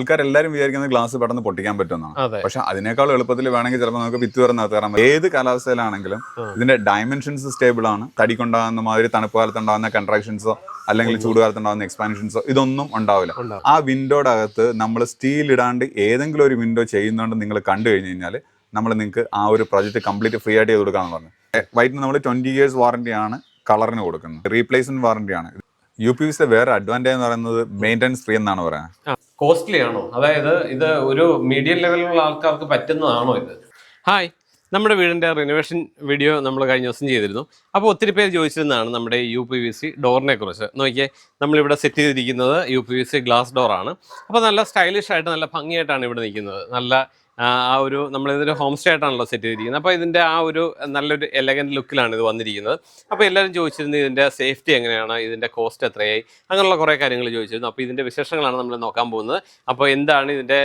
ആൾക്കാരെല്ലാരും വിചാരിക്കുന്നത് ഗ്ലാസ് പെട്ടെന്ന് പൊട്ടിക്കാൻ പറ്റുമെന്നാണ്. പക്ഷെ അതിനേക്കാൾ എളുപ്പത്തിൽ വേണമെങ്കിൽ ചിലപ്പോൾ നമുക്ക് ഭിത്തി തുറന്ന് കയറാൻ പറ്റും. ഏത് കാലാവസ്ഥയിലാണെങ്കിലും ഇതിന്റെ ഡയമെൻഷൻസ് സ്റ്റേബിൾ ആണ്. തടിക്കൊണ്ടാകുന്ന മാതിരി തണുപ്പ് കാലത്തുണ്ടാകുന്ന കൺട്രാക്ഷൻസോ അല്ലെങ്കിൽ ചൂടുകാലത്തുണ്ടാകുന്ന എക്സ്പാൻഷൻസോ ഇതൊന്നും ഉണ്ടാവില്ല. ആ വിൻഡോയുടെ അകത്ത് നമ്മൾ സ്റ്റീൽ ഇടാണ്ട് ഏതെങ്കിലും ഒരു വിൻഡോ ചെയ്യുന്നതുകൊണ്ട് നിങ്ങൾ കണ്ടു കഴിഞ്ഞു കഴിഞ്ഞാൽ നമ്മൾ നിങ്ങൾക്ക് ആ ഒരു പ്രോജക്റ്റ് കംപ്ലീറ്റ് ഫ്രീ ആയിട്ട് ചെയ്ത് കൊടുക്കാമെന്ന് പറഞ്ഞു. വൈറ്റിന് നമ്മൾ 20 years വാറന്റിയാണ് കളറിന് കൊടുക്കുന്നത്. റീപ്ലേസ്മെന്റ് വാറന്റിയാണ്. UPVC വേറെ അഡ്വാൻറ്റേജ് എന്ന് പറയുന്നത് മെയിൻ്റെനൻസ് ഫ്രീ എന്നാണ് പറയുന്നത്. കോസ്റ്റ്ലി ആണോ? അതായത് ഇത് ഒരു മീഡിയം ലെവലിലുള്ള ആൾക്കാർക്ക് പറ്റുന്നതാണോ ഇത്? ഹായ്, നമ്മുടെ വീടിൻ്റെ റിനോവേഷൻ വീഡിയോ നമ്മൾ കഴിഞ്ഞ ദിവസം ചെയ്തിരുന്നു. അപ്പോൾ ഒത്തിരി പേര് ചോദിച്ചിരുന്നതാണ് നമ്മുടെ UPVC ഡോറിനെ കുറിച്ച്. നോക്കിയേ, നമ്മളിവിടെ സെറ്റ് ചെയ്തിരിക്കുന്നത് UPVC ഗ്ലാസ് ഡോറാണ്. അപ്പോൾ നല്ല സ്റ്റൈലിഷ് ആയിട്ട് നല്ല ഭംഗിയായിട്ടാണ് ഇവിടെ നിൽക്കുന്നത്. നല്ല ആ ഒരു നമ്മളിതൊരു ഹോം സ്റ്റേ ആയിട്ടാണല്ലോ സെറ്റ് ചെയ്തിരിക്കുന്നത്. അപ്പോൾ ഇതിൻ്റെ ആ ഒരു നല്ലൊരു എലഗൻറ്റ് ലുക്കിലാണ് ഇത് വന്നിരിക്കുന്നത്. അപ്പോൾ എല്ലാവരും ചോദിച്ചിരുന്നത് ഇതിൻ്റെ സേഫ്റ്റി എങ്ങനെയാണ്, ഇതിൻ്റെ കോസ്റ്റ് എത്രയായി, അങ്ങനെയുള്ള കുറേ കാര്യങ്ങൾ ചോദിച്ചിരുന്നു. അപ്പോൾ ഇതിൻ്റെ വിശേഷങ്ങളാണ് നമ്മൾ നോക്കാൻ പോകുന്നത്. അപ്പോൾ എന്താണ് ഇതിൻ്റെ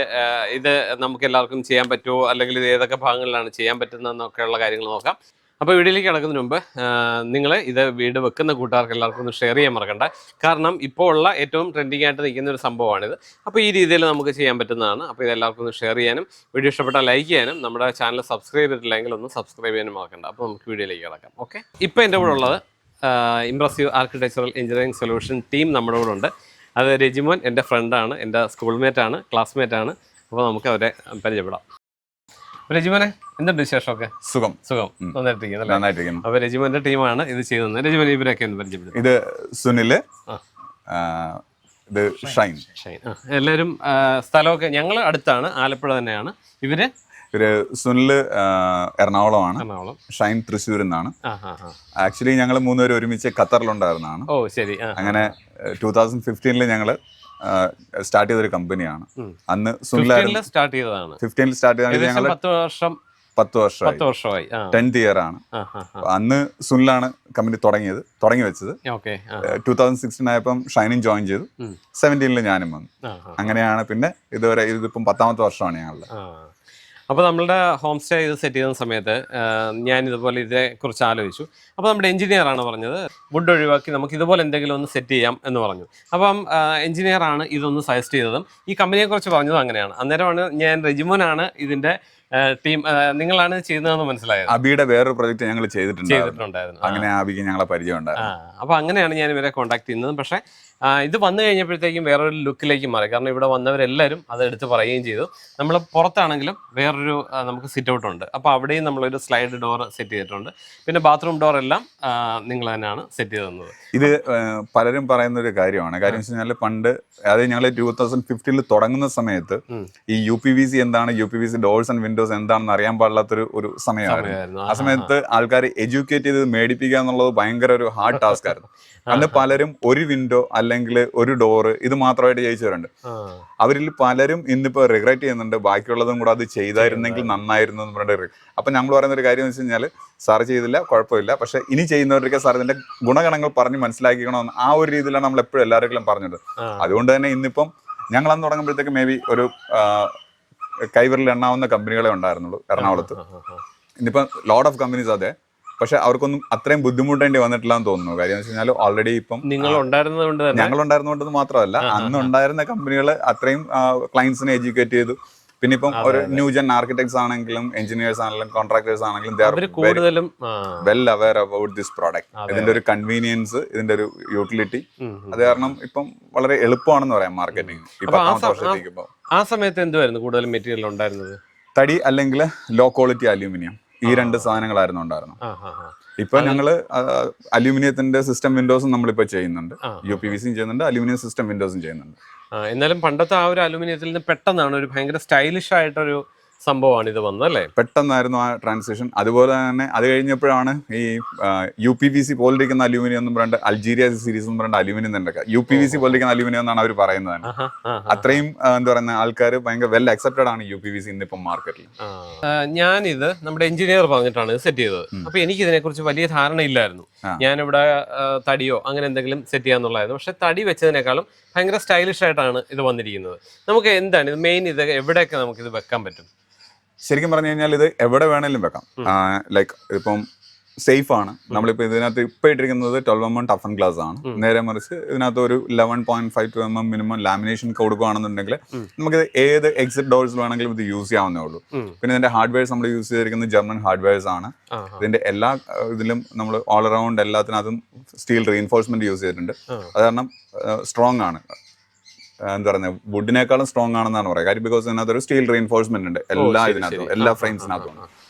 ഇത് നമുക്ക് എല്ലാവർക്കും ചെയ്യാൻ പറ്റുമോ, അല്ലെങ്കിൽ ഇത് ഏതൊക്കെ ഭാഗങ്ങളിലാണ് ചെയ്യാൻ പറ്റുന്നതെന്നൊക്കെയുള്ള കാര്യങ്ങൾ നോക്കാം. അപ്പോൾ വീഡിയോയിലേക്ക് കിടക്കുന്നതിന് മുമ്പ് നിങ്ങൾ ഇത് വീട് വെക്കുന്ന കൂട്ടുകാർക്ക് എല്ലാവർക്കും ഒന്ന് ഷെയർ ചെയ്യാൻ മറക്കണ്ട. കാരണം ഇപ്പോൾ ഉള്ള ഏറ്റവും ട്രെൻഡിങ് ആയിട്ട് നിൽക്കുന്ന ഒരു സംഭവമാണിത്. അപ്പോൾ ഈ രീതിയിൽ നമുക്ക് ചെയ്യാൻ പറ്റുന്നതാണ്. അപ്പോൾ ഇതെല്ലാവർക്കും ഒന്ന് ഷെയർ ചെയ്യാനും വീഡിയോ ഇഷ്ടപ്പെട്ടാൽ ലൈക്ക് ചെയ്യാനും നമ്മുടെ ചാനൽ സബ്സ്ക്രൈബ് ചെയ്തിട്ടില്ലെങ്കിൽ ഒന്ന് സബ്സ്ക്രൈബ് ചെയ്യാനും മറക്കണ്ട. അപ്പോൾ നമുക്ക് വീഡിയോയിലേക്ക് കിടക്കാം. ഓക്കെ, ഇപ്പോൾ എൻ്റെ കൂടെ ഉള്ളത് impressive architectural engineering solution team നമ്മുടെ കൂടെ ഉണ്ട്. അത് രജിമോൻ എൻ്റെ ഫ്രണ്ടാണ്, എൻ്റെ സ്കൂൾമേറ്റാണ്, ക്ലാസ്മേറ്റാണ്. അപ്പോൾ നമുക്ക് അവരെ പരിചയപ്പെടാം. രജിമോനെ, എന്തുണ്ട് വിശേഷമൊക്കെ? സുഖം. നന്നായിട്ടിരിക്കുന്നു. അപ്പൊ രജിമോന്റെ ടീമാണ് ഇത് ചെയ്യുന്നത്. രജിമോൻ ഇവരൊക്കെ ഒന്ന് പരിചയപ്പെടും. ഇത് സുനില്, ഇത് ഷൈൻ. എല്ലാവരും സ്ഥലമൊക്കെ ഞങ്ങൾ അടുത്താണ്, ആലപ്പുഴ തന്നെയാണ്. ഇവര് സുനില് എറണാകുളമാണ്, ഷൈൻ തൃശ്ശൂരിൽ നിന്നാണ്. ആക്ച്വലി ഞങ്ങൾ മൂന്നുപേരും ഒരുമിച്ച് ഖത്തറിലുണ്ടായിരുന്നതാണ്. ഓ ശരി. അങ്ങനെ 2015 ഞങ്ങള് സ്റ്റാർട്ട് ചെയ്തൊരു കമ്പനിയാണ്. അന്ന് സ്റ്റാർട്ട് ചെയ്തതാണ്. 15 സ്റ്റാർട്ട് ചെയ്തത് ഞങ്ങൾ 10 വർഷമായി. 10th year ആണ്. അന്ന് സുനിലാണ് കമ്പനി തുടങ്ങി വെച്ചത്. 2016 ആയപ്പം ഷൈനും ജോയിൻ ചെയ്തു. 17 ഞാനും വന്നു. അങ്ങനെയാണ് പിന്നെ ഇതുവരെ ഇതിപ്പം 10th വർഷമാണ് ഞങ്ങളുടെ. അപ്പോൾ നമ്മളുടെ ഹോം സ്റ്റേ ഇത് സെറ്റ് ചെയ്യുന്ന സമയത്ത് ഞാൻ ഇതുപോലെ ഇതിനെക്കുറിച്ച് ആലോചിച്ചു. അപ്പോൾ നമ്മുടെ എഞ്ചിനീയറാണ് പറഞ്ഞത് വുഡ് ഒഴിവാക്കി നമുക്ക് ഇതുപോലെ എന്തെങ്കിലും ഒന്ന് സെറ്റ് ചെയ്യാം എന്ന് പറഞ്ഞു. അപ്പം എഞ്ചിനീയറാണ് ഇതൊന്ന് സജസ്റ്റ് ചെയ്തതും ഈ കമ്പനിയെക്കുറിച്ച് പറഞ്ഞതും അങ്ങനെയാണ്. അന്നേരമാണ് ഞാൻ രജിമോനാണ് ഇതിൻ്റെ ടീം നിങ്ങളാണ് ചെയ്യുന്നതെന്ന് മനസ്സിലായത്. അബിയുടെ വേറൊരു പ്രൊജക്ട് ഞങ്ങൾ ചെയ്തിട്ടുണ്ടായിരുന്നു. അങ്ങനെ അബിക്ക് ഞങ്ങളെ പരിചയം ഉണ്ടായിരുന്നു. അപ്പോൾ അങ്ങനെയാണ് ഞാൻ ഇവരെ കോൺടാക്ട് ചെയ്യുന്നത്. പക്ഷേ ഇത് വന്നു കഴിഞ്ഞപ്പോഴത്തേക്കും വേറൊരു ലുക്കിലേക്ക് മാറി. കാരണം ഇവിടെ വന്നവരെല്ലാവരും അത് എടുത്ത് പറയുകയും ചെയ്തു. നമ്മൾ പുറത്താണെങ്കിലും വേറൊരു നമുക്ക് സിറ്റ് ഔട്ട് ഉണ്ട്. അപ്പോൾ അവിടെയും നമ്മളൊരു സ്ലൈഡ് ഡോർ സെറ്റ് ചെയ്തിട്ടുണ്ട്. പിന്നെ ബാത്റൂം ഡോർ എല്ലാം നിങ്ങൾ തന്നെയാണ് സെറ്റ് ചെയ്ത് തന്നത്. ഇത് പലരും പറയുന്ന ഒരു കാര്യമാണ്. കാര്യം വെച്ച് കഴിഞ്ഞാൽ പണ്ട് അതായത് ഞങ്ങൾ 2015 തുടങ്ങുന്ന സമയത്ത് ഈ UPVC എന്താണ്, UPVC ഡോർസ് ആൻഡ് വിൻഡോസ് എന്താണെന്ന് അറിയാൻ പാടില്ലാത്തൊരു സമയമായിരുന്നു. ആ സമയത്ത് ആൾക്കാർ എഡ്യൂക്കേറ്റ് ചെയ്ത് മേടിപ്പിക്കുക എന്നുള്ളത് ഭയങ്കര ഒരു ഹാർഡ് ടാസ്ക് ആയിരുന്നു. അന്ന് പലരും ഒരു വിൻഡോ അല്ലെങ്കിൽ ഒരു ഡോറ് ഇത് മാത്രമായിട്ട് ജയിച്ചവരുണ്ട്. അവരിൽ പലരും ഇന്നിപ്പോൾ റിഗ്രറ്റ് ചെയ്യുന്നുണ്ട്, ബാക്കിയുള്ളതും കൂടെ അത് ചെയ്തായിരുന്നെങ്കിൽ നന്നായിരുന്നു എന്ന് പറഞ്ഞിട്ട്. അപ്പം ഞങ്ങൾ പറയുന്ന ഒരു കാര്യം എന്ന് വെച്ച് കഴിഞ്ഞാൽ സാർ ചെയ്തില്ല, കുഴപ്പമില്ല, പക്ഷെ ഇനി ചെയ്യുന്നവർക്ക് സാർ ഇതിന്റെ ഗുണഗണങ്ങൾ പറഞ്ഞ് മനസ്സിലാക്കിക്കണമെന്ന് ആ ഒരു രീതിയിലാണ് നമ്മൾ എപ്പോഴും എല്ലാവർക്കും പറഞ്ഞത്. അതുകൊണ്ട് തന്നെ ഇന്നിപ്പം ഞങ്ങൾ അന്ന് തുടങ്ങുമ്പോഴത്തേക്ക് മേ ബി ഒരു കൈവിരൽ എണ്ണാവുന്ന കമ്പനികളെ ഉണ്ടായിരുന്നുള്ളൂ എറണാകുളത്ത്. ഇന്നിപ്പം ലോട്ട് ഓഫ് കമ്പനീസ് അതെ, പക്ഷെ അവർക്കൊന്നും അത്രയും ബുദ്ധിമുട്ടേണ്ടി വന്നിട്ടില്ല എന്ന് തോന്നുന്നു. കാര്യം എന്ന് വെച്ച് കഴിഞ്ഞാൽ ഓൾറെഡി ഇപ്പം ഞങ്ങൾ ഉണ്ടായിരുന്നതുകൊണ്ട് മാത്രമല്ല അന്ന് ഉണ്ടായിരുന്ന കമ്പനികൾ അത്രയും ക്ലയൻസിനെ എഡ്യൂക്കേറ്റ് ചെയ്തു. പിന്നെ ഇപ്പം ഒരു ന്യൂ ജെൻ ആർക്കിടെക്ട്സ് ആണെങ്കിലും എഞ്ചിനീയേഴ്സ് ആണെങ്കിലും കോൺട്രാക്ടേഴ്സ് ആണെങ്കിലും കൂടുതലും well aware about this product. ഇതിന്റെ ഒരു കൺവീനിയൻസ്, ഇതിന്റെ ഒരു യൂട്ടിലിറ്റി, അത് കാരണം ഇപ്പം വളരെ എളുപ്പമാണെന്ന് പറയാം മാർക്കറ്റിംഗ്. ആ സമയത്ത് എന്തുവായിരുന്നു കൂടുതലും മെറ്റീരിയൽ ഉണ്ടായിരുന്നത്? തടി അല്ലെങ്കിൽ ലോ ക്വാളിറ്റി അലൂമിനിയം, ഈ 2 സാധനങ്ങളായിരുന്നു ഉണ്ടായിരുന്നു. ഇപ്പൊ ഞങ്ങള് അലൂമിനിയത്തിന്റെ സിസ്റ്റം വിൻഡോസും നമ്മളിപ്പോ ചെയ്യുന്നുണ്ട്. UPVCയും ചെയ്യുന്നുണ്ട്, അലൂമിനിയം സിസ്റ്റം വിൻഡോസും ചെയ്യുന്നുണ്ട്. എന്നാലും പണ്ടത്തെ ആ ഒരു അലൂമിനിയത്തിൽ നിന്ന് പെട്ടെന്നാണ് ഒരു ഭയങ്കര സ്റ്റൈലിഷ് ആയിട്ടൊരു സംഭവമാണ് ഇത് വന്നത് അല്ലേ? പെട്ടെന്നായിരുന്നു ആ ട്രാൻസിഷൻ. അതുപോലെ തന്നെ അത് കഴിഞ്ഞപ്പോഴാണ് ഈ UPVC പോലിരിക്കുന്ന അലൂമിനിയം എന്ന് പറഞ്ഞിട്ട് അൾജീരിയ സീരീസ് എന്ന് പറഞ്ഞിട്ട് അലൂമിനിയം തന്നെ UPVC പോലിരിക്കുന്ന അലൂമിനിയം എന്നാണ് അവർ പറയുന്നത്. അത്രയും എന്താ പറയുന്ന ആൾക്കാർ ഭയങ്കര വെൽ അക്സെപ്റ്റഡ് ആണ് UPVC ഇന്നിപ്പം മാർക്കറ്റിൽ. ഞാനിത് നമ്മുടെ എഞ്ചിനീയർ പറഞ്ഞിട്ടാണ് സെറ്റ് ചെയ്തത്. അപ്പൊ എനിക്ക് ഇതിനെക്കുറിച്ച് വലിയ ധാരണയില്ലായിരുന്നു. ഞാനിവിടെ തടിയോ അങ്ങനെ എന്തെങ്കിലും സെറ്റ് ചെയ്യാന്നുള്ളതായിരുന്നു. പക്ഷെ തടി വെച്ചതിനേക്കാളും ഭയങ്കര സ്റ്റൈലിഷ് ആയിട്ടാണ് ഇത് വന്നിരിക്കുന്നത്. നമുക്ക് എന്താണ് ഇത് മെയിൻ, ഇത് എവിടെയൊക്കെ നമുക്കിത് വെക്കാൻ പറ്റും? ശരിക്കും പറഞ്ഞു കഴിഞ്ഞാൽ ഇത് എവിടെ വേണേലും വെക്കാം. ലൈക്ക് ഇപ്പം സേഫ് ആണ്. നമ്മളിപ്പോൾ ഇതിനകത്ത് ഇപ്പോൾ ഇട്ടിരിക്കുന്നത് 12mm ടഫ് ആൻഡ് ഗ്ലാസ് ആണ്. നേരെ മറിച്ച് ഇതിനകത്ത് ഒരു 11.52 mm മിനിമം ലാമിനേഷൻ കൊടുക്കുകയാണെന്നുണ്ടെങ്കിൽ നമുക്ക് ഏത് എക്സിറ്റ് ഡോർസ് വേണമെങ്കിലും ഇത് യൂസ് ചെയ്യാവുന്നേ ഉള്ളൂ. പിന്നെ ഇതിന്റെ ഹാർഡ്വെയർസ് നമ്മൾ യൂസ് ചെയ്തിരിക്കുന്നത് ജർമ്മൻ ഹാർഡ്വെയർസ് ആണ്. ഇതിന്റെ എല്ലാ ഇതിലും നമ്മൾ ഓൾ അറൌണ്ട് എല്ലാത്തിനകത്തും സ്റ്റീൽ റീഇൻഫോഴ്സ്മെന്റ് യൂസ് ചെയ്തിട്ടുണ്ട്. അത് കാരണം സ്ട്രോങ് ആണ്. എന്താ പറയുക, വുഡിനേക്കാളും സ്ട്രോങ് ആണെന്നാണ് പറയുക. കാര്യം ബിക്കോസ് ഇതിനകത്ത് ഒരു സ്റ്റീൽ റീഇൻഫോഴ്സ്മെന്റ് ഉണ്ട് ഇതിനകത്തും, എല്ലാ ഫ്രെയിംസിനകത്തും.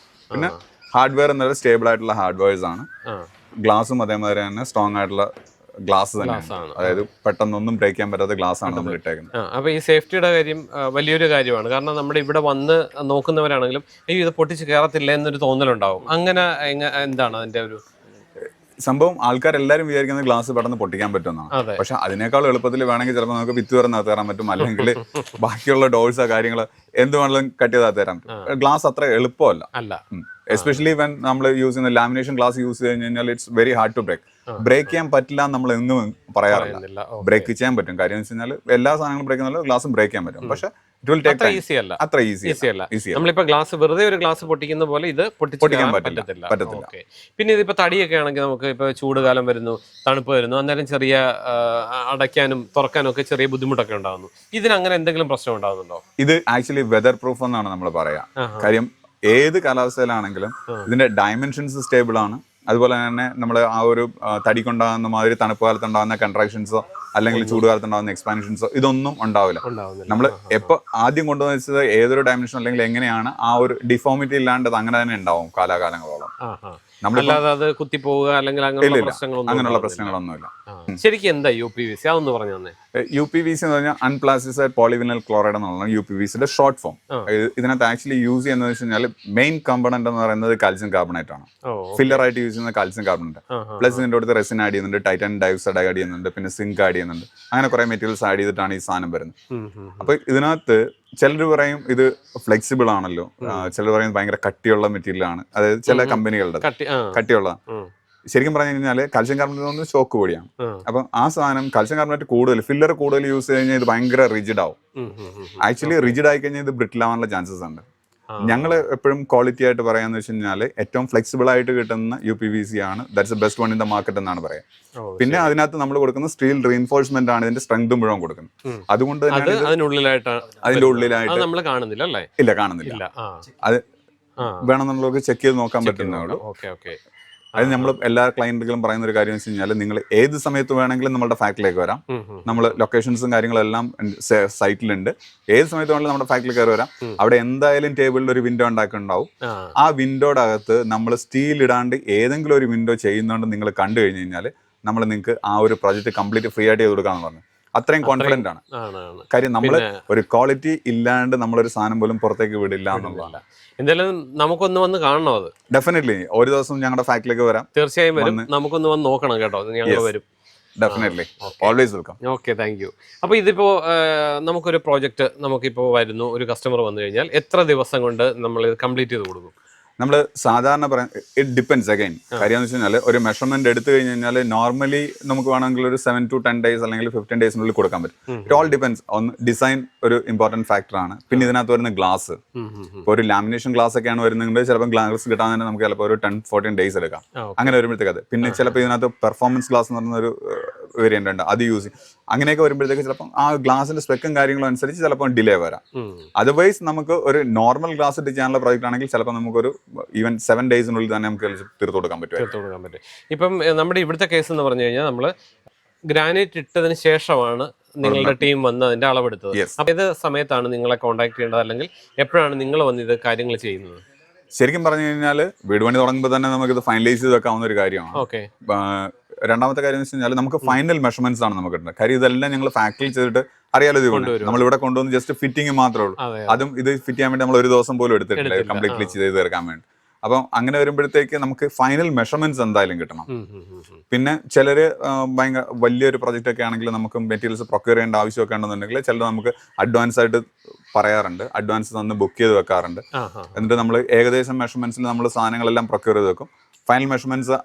പിന്നെ ഹാർഡ്വെയർ എന്നത് സ്റ്റേബിൾ ആയിട്ടുള്ള ഹാർഡ്വെയർസ് ആണ്. ഗ്ലാസും അതേമാതിരി തന്നെ സ്ട്രോങ് ആയിട്ടുള്ള ഗ്ലാസ് തന്നെയാണ്. അതായത് പെട്ടെന്നൊന്നും ബ്രേക്ക് ചെയ്യാൻ പറ്റാത്ത ഗ്ലാസ് ആണ് നമ്മൾ ഇട്ടേക്കുന്നത്. അപ്പൊ ഈ സേഫ്റ്റിയുടെ കാര്യം വലിയൊരു കാര്യമാണ്. കാരണം നമ്മുടെ ഇവിടെ വന്ന് നോക്കുന്നവരാണെങ്കിലും ഇത് പൊട്ടിച്ച് കയറത്തില്ല എന്നൊരു തോന്നലുണ്ടാവും. അങ്ങനെ എന്താണ് അതിന്റെ ഒരു സംഭവം? ആൾക്കാരെല്ലാരും വിചാരിക്കുന്നത് ഗ്ലാസ് പെട്ടെന്ന് പൊട്ടിക്കാൻ പറ്റുമെന്നാണ്. പക്ഷെ അതിനേക്കാൾ എളുപ്പത്തിൽ വേണമെങ്കിൽ ചിലപ്പോൾ നമുക്ക് ഭിത്തി തുറന്ന് തരാൻ പറ്റും, അല്ലെങ്കിൽ ബാക്കിയുള്ള ഡോഴ്സ് കാര്യങ്ങൾ എന്ത് വേണമെങ്കിലും കട്ട് ചെയ്താൽ തരാൻ പറ്റും. ഗ്ലാസ് അത്ര എളുപ്പമല്ല. എസ്പെഷ്യലി വെൻ നമ്മൾ യൂസ് ചെയ്യുന്ന ലാമിനേഷൻ ഗ്ലാസ് യൂസ് ചെയ്ത് കഴിഞ്ഞാൽ it's very hard to break ചെയ്യാൻ പറ്റില്ല എന്ന് നമ്മൾ എങ്ങും പറയാറില്ല. ബ്രേക്ക് ചെയ്യാൻ പറ്റും. കാര്യം എന്ന് വെച്ച് കഴിഞ്ഞാൽ എല്ലാ സാധനങ്ങളും ബ്രേക്ക് ചെയ്യുന്ന ഗ്ലാസും ബ്രേക്ക് ചെയ്യാൻ പറ്റും. പക്ഷെ അത്ര ഈസി അല്ല. നമ്മളിപ്പോ ഗ്ലാസ് വെറുതെ ഒരു ഗ്ലാസ് പൊട്ടിക്കുന്ന പോലെ ഇത് പൊട്ടിക്കാൻ പറ്റത്തില്ല. പിന്നെ ഇതിപ്പോ തടിയൊക്കെ ആണെങ്കിൽ നമുക്ക് ഇപ്പൊ ചൂടുകാലം വരുന്നു, തണുപ്പ് വരുന്നു, അന്നേരം ചെറിയ അടയ്ക്കാനും തുറക്കാനും ഒക്കെ ചെറിയ ബുദ്ധിമുട്ടൊക്കെ ഉണ്ടാകുന്നു. ഇതിന് അങ്ങനെ എന്തെങ്കിലും പ്രശ്നം ഉണ്ടാകുന്നുണ്ടോ? ഇത് ആക്ച്വലി വെതർ പ്രൂഫ് എന്നാണ് നമ്മൾ പറയാ. കാര്യം ഏത് കാലാവസ്ഥയിലാണെങ്കിലും ഇതിന്റെ ഡയമെൻഷൻസ് സ്റ്റേബിൾ ആണ്. അതുപോലെ തന്നെ നമ്മൾ ആ ഒരു തടി കൊണ്ടാകുന്ന മാതിരി തണുപ്പ് കാലത്ത് ഉണ്ടാകുന്ന കൺട്രാക്ഷൻസോ അല്ലെങ്കിൽ ചൂടുകാലത്ത് ഉണ്ടാകുന്ന എക്സ്പാൻഷൻസോ ഇതൊന്നും ഉണ്ടാവില്ല. നമ്മൾ എപ്പോൾ ആദ്യം കൊണ്ടുവന്ന് വെച്ചത് ഏതൊരു ഡയമെൻഷൻ അല്ലെങ്കിൽ എങ്ങനെയാണ് ആ ഒരു ഡിഫോമിറ്റി ഇല്ലാണ്ട് അത് അങ്ങനെ തന്നെ ഉണ്ടാവും കാലാകാലങ്ങളോളം. നമ്മളല്ലാതെ കുത്തിപ്പോവുക അല്ലെങ്കിൽ അങ്ങനെയുള്ള പ്രശ്നങ്ങളൊന്നുമില്ല. ശരിക്കും എന്താ UPVC? അതൊന്ന് പറഞ്ഞു തന്നെ. UPVC എന്ന് പറഞ്ഞാൽ അൺപ്ലാസ്റ്റിസൈഡ് പോളിവിനൽ ക്ലോറൈഡ് എന്നുള്ള UPVCയുടെ ഷോർട്ട് ഫോം. ഇതിനകത്ത് ആക്ച്വലി യൂസ് ചെയ്യുന്നത് വെച്ച് കഴിഞ്ഞാൽ മെയിൻ കമ്പോണന്റ് എന്ന് പറയുന്നത് കാൽസ്യം കാർബണേറ്റ് ആണ്. ഫില്ലർ ആയിട്ട് യൂസ് ചെയ്യുന്ന കാൽസ്യം കാർബണേറ്റ്. പ്ലസ് ഇതിന്റെ അടുത്ത് റെസിൻ ആഡ് ചെയ്യുന്നുണ്ട്, ടൈറ്റാനിയം ഡയോക്സൈഡ് ആഡ് ചെയ്യുന്നുണ്ട്, പിന്നെ സിങ്ക് ആഡ് ചെയ്യുന്നുണ്ട്. അങ്ങനെ കുറെ മെറ്റീരിയൽസ് ആഡ് ചെയ്തിട്ടാണ് ഈ സാധനം വരുന്നത്. അപ്പൊ ഇതിനകത്ത് ചിലർ പറയും ഇത് ഫ്ലെക്സിബിൾ ആണല്ലോ, ചിലർ പറയും ഭയങ്കര കട്ടിയുള്ള മെറ്റീരിയൽ ആണ്. അതായത് ചില കമ്പനികളുടെ കട്ടിയുള്ള. ശരിക്കും പറഞ്ഞു കഴിഞ്ഞാൽ കാൽസ്യം കാർബണേറ്റ് ചോക്ക് പൊടിയാണ്. അപ്പൊ ആ സാധനം കാൽസ്യം കാർബണേറ്റ് കൂടുതൽ ഫില്ലർ കൂടുതൽ യൂസ് ചെയ്ത് കഴിഞ്ഞാൽ ഇത് ഭയങ്കര റിജിഡ് ആവും. ആക്ച്വലി റിജിഡ് ആയി കഴിഞ്ഞാൽ ഇത് ബ്രിട്ടിൽ ആവാനുള്ള ചാൻസസ് ഉണ്ട്. ഞങ്ങൾ എപ്പോഴും ക്വാളിറ്റി ആയിട്ട് പറയാന്ന് വെച്ച് കഴിഞ്ഞാൽ ഏറ്റവും ഫ്ലെക്സിബിൾ ആയിട്ട് കിട്ടുന്ന UPVC ആണ്. That's the best one in the market എന്നാണ് പറയാം. പിന്നെ അതിനകത്ത് നമ്മൾ കൊടുക്കുന്ന സ്റ്റീൽ റീഇൻഫോഴ്സ്മെന്റ് ആണ് ഇതിന്റെ സ്ട്രെങ്ത് മുഴുവൻ കൊടുക്കുന്നത്. അതുകൊണ്ട് അതിന്റെ ഉള്ളിലായിട്ട് നമ്മൾ കാണുന്നില്ല അല്ലേ? ഇല്ല, കാണുന്നില്ല. അത് വേണമെന്നുള്ളവർക്ക് ചെക്ക് ചെയ്ത് നോക്കാൻ പറ്റുന്നേ ഉള്ളൂ. അത് നമ്മൾ എല്ലാ ക്ലയന്റുകളും പറയുന്ന ഒരു കാര്യം വെച്ച് കഴിഞ്ഞാൽ നിങ്ങൾ ഏത് സമയത്ത് വേണമെങ്കിലും നമ്മുടെ ഫാക്ടറിയിലേക്ക് വരാം. നമ്മൾ ലൊക്കേഷൻസും കാര്യങ്ങളെല്ലാം സൈറ്റിലുണ്ട്. ഏത് സമയത്ത് വേണമെങ്കിലും നമ്മുടെ ഫാക്ടറിയിൽ കയറി വരാം. അവിടെ എന്തായാലും ടേബിളിൽ ഒരു വിൻഡോ ഉണ്ടാക്കുന്നുണ്ടാവും. ആ വിൻഡോയുടെ അകത്ത് നമ്മൾ സ്റ്റീൽ ഇടാണ്ട് ഏതെങ്കിലും ഒരു വിൻഡോ ചെയ്യുന്നതുകൊണ്ട് നിങ്ങൾ കണ്ടു കഴിഞ്ഞു കഴിഞ്ഞാൽ നമ്മൾ നിങ്ങൾക്ക് ആ ഒരു പ്രോജക്റ്റ് കംപ്ലീറ്റ് ഫ്രീ ആയിട്ട് ചെയ്ത് കൊടുക്കാന്ന് പറഞ്ഞു. അത്രയും കോൺഫിഡന്റ് ആണ്. കാര്യം നമ്മൾ ഒരു ക്വാളിറ്റി ഇല്ലാണ്ട് നമ്മളൊരു സാധനം പോലും പുറത്തേക്ക് വിടില്ല എന്നുള്ളതാണ്. എന്തായാലും നമുക്കൊന്ന് വന്ന് കാണണം. അത് ഡെഫിനറ്റ്ലി ഒരു ദിവസം ഞങ്ങളുടെ ഫാക്ടറിയിലേക്ക് വരാം. തീർച്ചയായും വരും. നമുക്കൊന്ന് വന്ന് നോക്കണം കേട്ടോ. ഞങ്ങൾ വരും. Definitely, always welcome. Okay, thank you. അപ്പോൾ ഇതിപ്പോൾ നമുക്കൊരു പ്രോജക്റ്റ് നമുക്കിപ്പോൾ വരുന്നു, ഒരു കസ്റ്റമർ വന്നു കഴിഞ്ഞാൽ എത്ര ദിവസം കൊണ്ട് നമ്മൾ ഇത് കംപ്ലീറ്റ് ചെയ്ത് കൊടുക്കും? നമ്മൾ സാധാരണ പറയാൻ ഇറ്റ് ഡിപ്പെൻഡ്സ് അഗൈൻ. കാര്യം എന്ന് വെച്ച് കഴിഞ്ഞാൽ ഒരു മെഷർമെന്റ് എടുത്തു കഴിഞ്ഞ് കഴിഞ്ഞാൽ നോർമലി നമുക്ക് വേണമെങ്കിൽ ഒരു 7 to 10 days അല്ലെങ്കിൽ 15 days കൊടുക്കാൻ പറ്റും. It all depends on design. ഒരു ഇമ്പോർട്ടന്റ് ഫാക്ടർ ആണ്. പിന്നെ ഇതിനകത്ത് വരുന്ന ഗ്ലാസ്, ഇപ്പോൾ ഒരു ലാമിനേഷൻ ഗ്ലാസ് ഒക്കെയാണ് വരുന്നത്, ചിലപ്പോൾ ഗ്ലാസ് കിട്ടാൻ തന്നെ നമുക്ക് ചിലപ്പോൾ ഒരു 10-14 days എടുക്കാം. അങ്ങനെ വരുമ്പോഴത്തേക്ക് അത് പിന്നെ ചിലപ്പോൾ ഇതിനകത്ത് പെർഫോമൻസ് ഗ്ലാസ് എന്ന് പറയുന്ന ഒരു വേരിയന്റ് ഉണ്ട്, അത് യൂസ് ചെയ്യും. അങ്ങനെയൊക്കെ വരുമ്പോഴത്തേക്ക് ചിലപ്പോൾ ആ ഗ്ലാസിന്റെ സ്പെക്കും കാര്യങ്ങളും അനുസരിച്ച് ചിലപ്പോൾ ഡിലേ വരാം. അതർവൈസ് നമുക്ക് ഒരു നോർമൽ ഗ്ലാസ് ഇട്ട് ചെയ്യാനുള്ള പ്രോജക്റ്റ് ആണെങ്കിൽ ചിലപ്പോൾ നമുക്കൊരു ഈവൻ 7 days തന്നെ നമുക്ക് തീർത്തു കൊടുക്കാൻ പറ്റും. ഇപ്പം നമ്മുടെ ഇവിടുത്തെ കേസ് എന്ന് പറഞ്ഞു കഴിഞ്ഞാൽ നമ്മൾ ഗ്രാനൈറ്റ് ഇട്ടതിന് ശേഷമാണ് നിങ്ങളുടെ ടീം വന്ന് അതിന്റെ അളവെടുത്തത്. അപ്പൊ ഏത് സമയത്താണ് നിങ്ങളെ കോൺടാക്ട് ചെയ്യേണ്ടത്, അല്ലെങ്കിൽ എപ്പോഴാണ് നിങ്ങൾ വന്ന് ഇത് കാര്യങ്ങൾ ചെയ്യുന്നത്? ശരിക്കും പറഞ്ഞു കഴിഞ്ഞാൽ വീട് പണി തുടങ്ങുമ്പോൾ തന്നെ നമുക്ക് ഇത് ഫൈനലൈസ് ചെയ്ത് വെക്കാവുന്ന ഒരു കാര്യമാണ്. ഓക്കെ. രണ്ടാമത്തെ കാര്യം എന്ന് വെച്ച് കഴിഞ്ഞാൽ നമുക്ക് ഫൈനൽ മെഷർമെന്റ്സ് ആണ് നമുക്ക് കിട്ടുന്നത്. കാര്യം ഇതെല്ലാം ഞങ്ങൾ ഫാക്ടറിയിൽ ചെയ്തിട്ട് അറിയാലോ, ഇത് നമ്മൾ ഇവിടെ കൊണ്ടുവന്ന് ജസ്റ്റ് ഫിറ്റിംഗ് മാത്രമേ ഉള്ളൂ. അതും ഇത് ഫിറ്റ് ചെയ്യാൻ വേണ്ടി നമ്മൾ ഒരു ദിവസം പോലും എടുത്തിട്ടില്ല കംപ്ലീറ്റ്ലി ചെയ്ത് തീർക്കാൻ വേണ്ടി. അപ്പം അങ്ങനെ വരുമ്പോഴത്തേക്ക് നമുക്ക് ഫൈനൽ മെഷർമെന്റ്സ് എന്തായാലും കിട്ടണം. പിന്നെ ചിലര് ഭയങ്കര വലിയൊരു പ്രൊജക്റ്റ് ഒക്കെ ആണെങ്കിൽ നമുക്ക് മെറ്റീരിയൽസ് പ്രൊക്യൂർ ചെയ്യേണ്ട ആവശ്യമൊക്കെ ഉണ്ടെന്നുണ്ടെങ്കിൽ ചിലർ നമുക്ക് അഡ്വാൻസ് ആയിട്ട് പറയാറുണ്ട്, അഡ്വാൻസ് തന്ന് ബുക്ക് ചെയ്ത് വെക്കാറുണ്ട്. എന്നിട്ട് നമ്മൾ ഏകദേശം മെഷർമെന്റ്സിൽ നമ്മൾ സാധനങ്ങളെല്ലാം പ്രൊക്യൂർ ചെയ്ത് വെക്കും. ഫൈനൽ മെഷർമെന്റ്സ്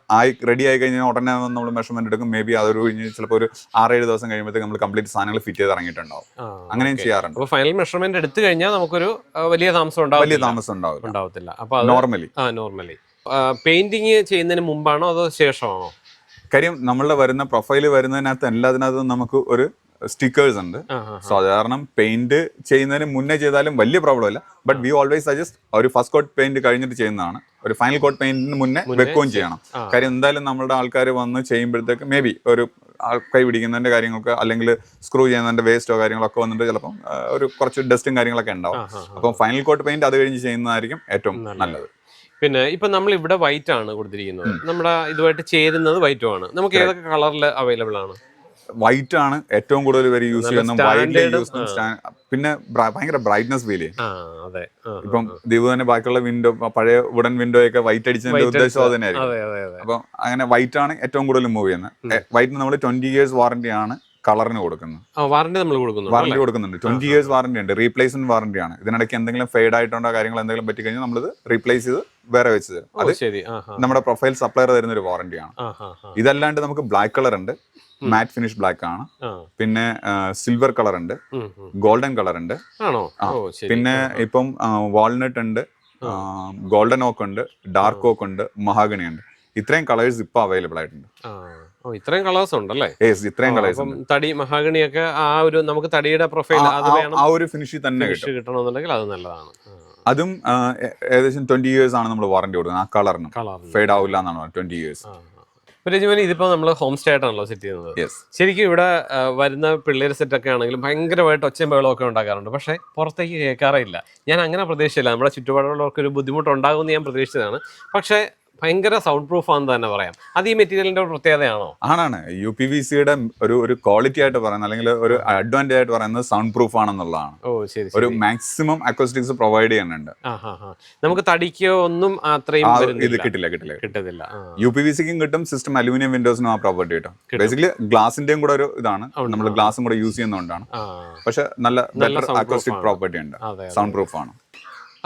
റെഡി ആയി കഴിഞ്ഞാൽ ഉടനെ നമ്മൾ മെഷർമെന്റ് എടുക്കും. മേ ബി അതൊരു ചിലപ്പോൾ ഒരു 6-7 ദിവസം കഴിയുമ്പോഴത്തേക്ക് നമ്മൾ കംപ്ലീറ്റ് സാധനങ്ങൾ ഫിറ്റ് ചെയ്ത് ഇറങ്ങിയിട്ടുണ്ടാവും. അങ്ങനെയും ചെയ്യാറുണ്ട്. അപ്പോൾ ഫൈനൽ മെഷർമെന്റ് എടുത്തു കഴിഞ്ഞാൽ നമുക്കൊരു വലിയ താമസം ഉണ്ടാവില്ല. ഉണ്ടാവത്തില്ല അപ്പോൾ നോർമലി പെയിന്റിങ് ചെയ്യുന്നതിന് മുമ്പാണോ അതോ ശേഷമാണോ? കാര്യം നമ്മളുടെ വരുന്ന പ്രൊഫൈല് വരുന്നതിനകത്ത് എല്ലാത്തിനകത്തും നമുക്ക് ഒരു സ്റ്റിക്കേഴ്സ് ഉണ്ട്. സാധാരണ പെയിന്റ് ചെയ്യുന്നതിന് മുന്നേ ചെയ്താലും വലിയ പ്രോബ്ലം ഇല്ല. ബട്ട് വി ഓൾവേസ് സജസ്റ്റ് ഒരു ഫസ്റ്റ് കോട്ട് പെയിന്റ് കഴിഞ്ഞിട്ട് ചെയ്യുന്നതാണ്. ഒരു ഫൈനൽ കോട്ട് പെയിന്റിന് മുന്നേ വെക്കുകയും ചെയ്യണം. കാര്യം എന്തായാലും നമ്മളുടെ ആൾക്കാർ വന്ന് ചെയ്യുമ്പോഴത്തേക്ക് മേ ബി ഒരു കൈ പിടിക്കുന്നതിന്റെ കാര്യങ്ങളൊക്കെ അല്ലെങ്കിൽ സ്ക്രൂ ചെയ്യുന്നതിന്റെ വേസ്റ്റോ കാര്യങ്ങളൊക്കെ വന്നിട്ട് ചിലപ്പം ഒരു കുറച്ച് ഡസ്റ്റും കാര്യങ്ങളൊക്കെ ഉണ്ടാവും. അപ്പം ഫൈനൽ കോട്ട് പെയിന്റ് അത് കഴിഞ്ഞ് ചെയ്യുന്നതായിരിക്കും ഏറ്റവും നല്ലത്. പിന്നെ ഇപ്പൊ നമ്മൾ ഇവിടെ വൈറ്റ് ആണ് കൊടുത്തിരിക്കുന്നത്, നമ്മുടെ ഇതുമായിട്ട് ചേരുന്നത് വൈറ്റും ആണ്. നമുക്ക് ഏതൊക്കെ കളറിൽ അവൈലബിൾ ആണ്? വൈറ്റ് ആണ് ഏറ്റവും കൂടുതൽ പേര് യൂസ് ചെയ്യുന്നത്. വൈറ്റ് യൂസ് പിന്നെ ഭയങ്കര ബ്രൈറ്റ്നസ് ഫീൽ ചെയ്യും. ഇപ്പം ദീപു തന്നെ ബാക്കിയുള്ള വിൻഡോ പഴയ വുഡൻ വിൻഡോ ഒക്കെ വൈറ്റ് അടിച്ചതിന്റെ ഉദ്ദേശം അത് തന്നെയായിരിക്കും. അപ്പം അങ്ങനെ വൈറ്റ് ആണ് ഏറ്റവും കൂടുതൽ മൂവ് ചെയ്യുന്നത്. വൈറ്റിന് നമ്മൾ 20 years വാറന്റി ആണ് കളറിന് കൊടുക്കുന്നത്. വാറന്റി കൊടുക്കുന്നുണ്ട്. 20 years വാറന്റി ഉണ്ട്. റീപ്ലേസ്മെന്റ് വാറന്റി ആണ്. ഇതിനിടയ്ക്ക് എന്തെങ്കിലും ഫെയ്ഡ് ആയിട്ടുണ്ടോ കാര്യങ്ങൾ എന്തെങ്കിലും പറ്റി കഴിഞ്ഞാൽ നമ്മളിത് റീപ്ലേസ് ചെയ്ത് വേറെ വെച്ച് തരും. അത് നമ്മുടെ പ്രൊഫൈൽ സപ്ലയർ തരുന്ന ഒരു വാറന്റിയാണ്. ഇതല്ലാണ്ട് നമുക്ക് ബ്ലാക്ക് കളർ ഉണ്ട്, മാറ്റ് ഫിനിഷ് ബ്ലാക്ക് ആണ്. പിന്നെ സിൽവർ കളർ ഉണ്ട്, ഗോൾഡൻ കളർ ഉണ്ട്. പിന്നെ ഇപ്പം വാൾനട്ട് ഉണ്ട്, ഗോൾഡൻ ഓക്ക് ഉണ്ട്, ഡാർക്ക് ഓക്ക് ഉണ്ട്, മഹാഗണി ഉണ്ട്. ഇത്രയും കളേഴ്സ് ഇപ്പൊ അവൈലബിൾ ആയിട്ടുണ്ട്. ഇത്രയും കളേഴ്സ് ഉണ്ടല്ലേ? ഇത്രയും കളേഴ്സ്. തടി മഹാഗണിയൊക്കെ ആ ഒരു നമുക്ക് തടിയുടെ പ്രൊഫൈൽ ആ ഒരു ഫിനിഷ് തന്നെ കിട്ടണമെന്നുണ്ടെങ്കിൽ അത് നല്ലതാണ്. അതും ഏകദേശം 20 years ആണ് നമ്മൾ വാറന്റി കൊടുക്കുന്നത്. ആ കളറിന് ഫെയ്ഡ് ആവില്ല എന്നാണ് 20 years. ഇതിപ്പോ നമ്മൾ ഹോം സ്റ്റേ ആയിട്ടാണല്ലോ സെറ്റ് ചെയ്യുന്നത്. ശരിക്കും ഇവിടെ വരുന്ന പിള്ളേർ സെറ്റൊക്കെ ആണെങ്കിലും ഭയങ്കരമായിട്ട് ഒച്ചയും ബഹളവും ഒക്കെ ഉണ്ടാക്കാറുണ്ട്. പക്ഷെ പുറത്തേക്ക് കേൾക്കാറേ ഇല്ല. ഞാൻ അങ്ങനെ പ്രതീക്ഷിച്ചില്ല. നമ്മുടെ ചുറ്റുപാടുകളൊക്കെ ഒരു ബുദ്ധിമുട്ടുണ്ടാകുമെന്ന് ഞാൻ പ്രതീക്ഷിച്ചതാണ്. പക്ഷെ ഭയങ്കര സൗണ്ട് പ്രൂഫ് ആണെന്ന് തന്നെ പറയാം. അത് ഈ മെറ്റീരിയലിന്റെ ഒരു പ്രത്യേകതയാണോ? ആണ്. UPVCയുടെ ഒരു ക്വാളിറ്റി ആയിട്ട് പറയുന്നത് അല്ലെങ്കിൽ ഒരു അഡ്വാൻറ്റേജ് ആയിട്ട് പറയുന്നത് സൗണ്ട് പ്രൂഫ് ആണെന്നുള്ളതാണ്. ഒരു മാക്സിമം അക്കോസ്റ്റിക്സ് പ്രൊവൈഡ് ചെയ്യുന്നുണ്ട്. നമുക്ക് തടിക്കോ ഒന്നും അത്രയും ഇത് കിട്ടില്ല. UPVCക്കും കിട്ടും, സിസ്റ്റം അലൂമിനിയം വിൻഡോസിനും ആ പ്രോപ്പർട്ടി കിട്ടും. ബേസിക്കലി ഗ്ലാസിന്റെയും കൂടെ ഒരു ഇതാണ്, നമ്മൾ ഗ്ലാസും കൂടെ യൂസ് ചെയ്യുന്നതുകൊണ്ടാണ്. പക്ഷെ നല്ല അക്കോസ്റ്റിക് പ്രോപ്പർട്ടി ഉണ്ട്, സൗണ്ട് പ്രൂഫ് ആണ്.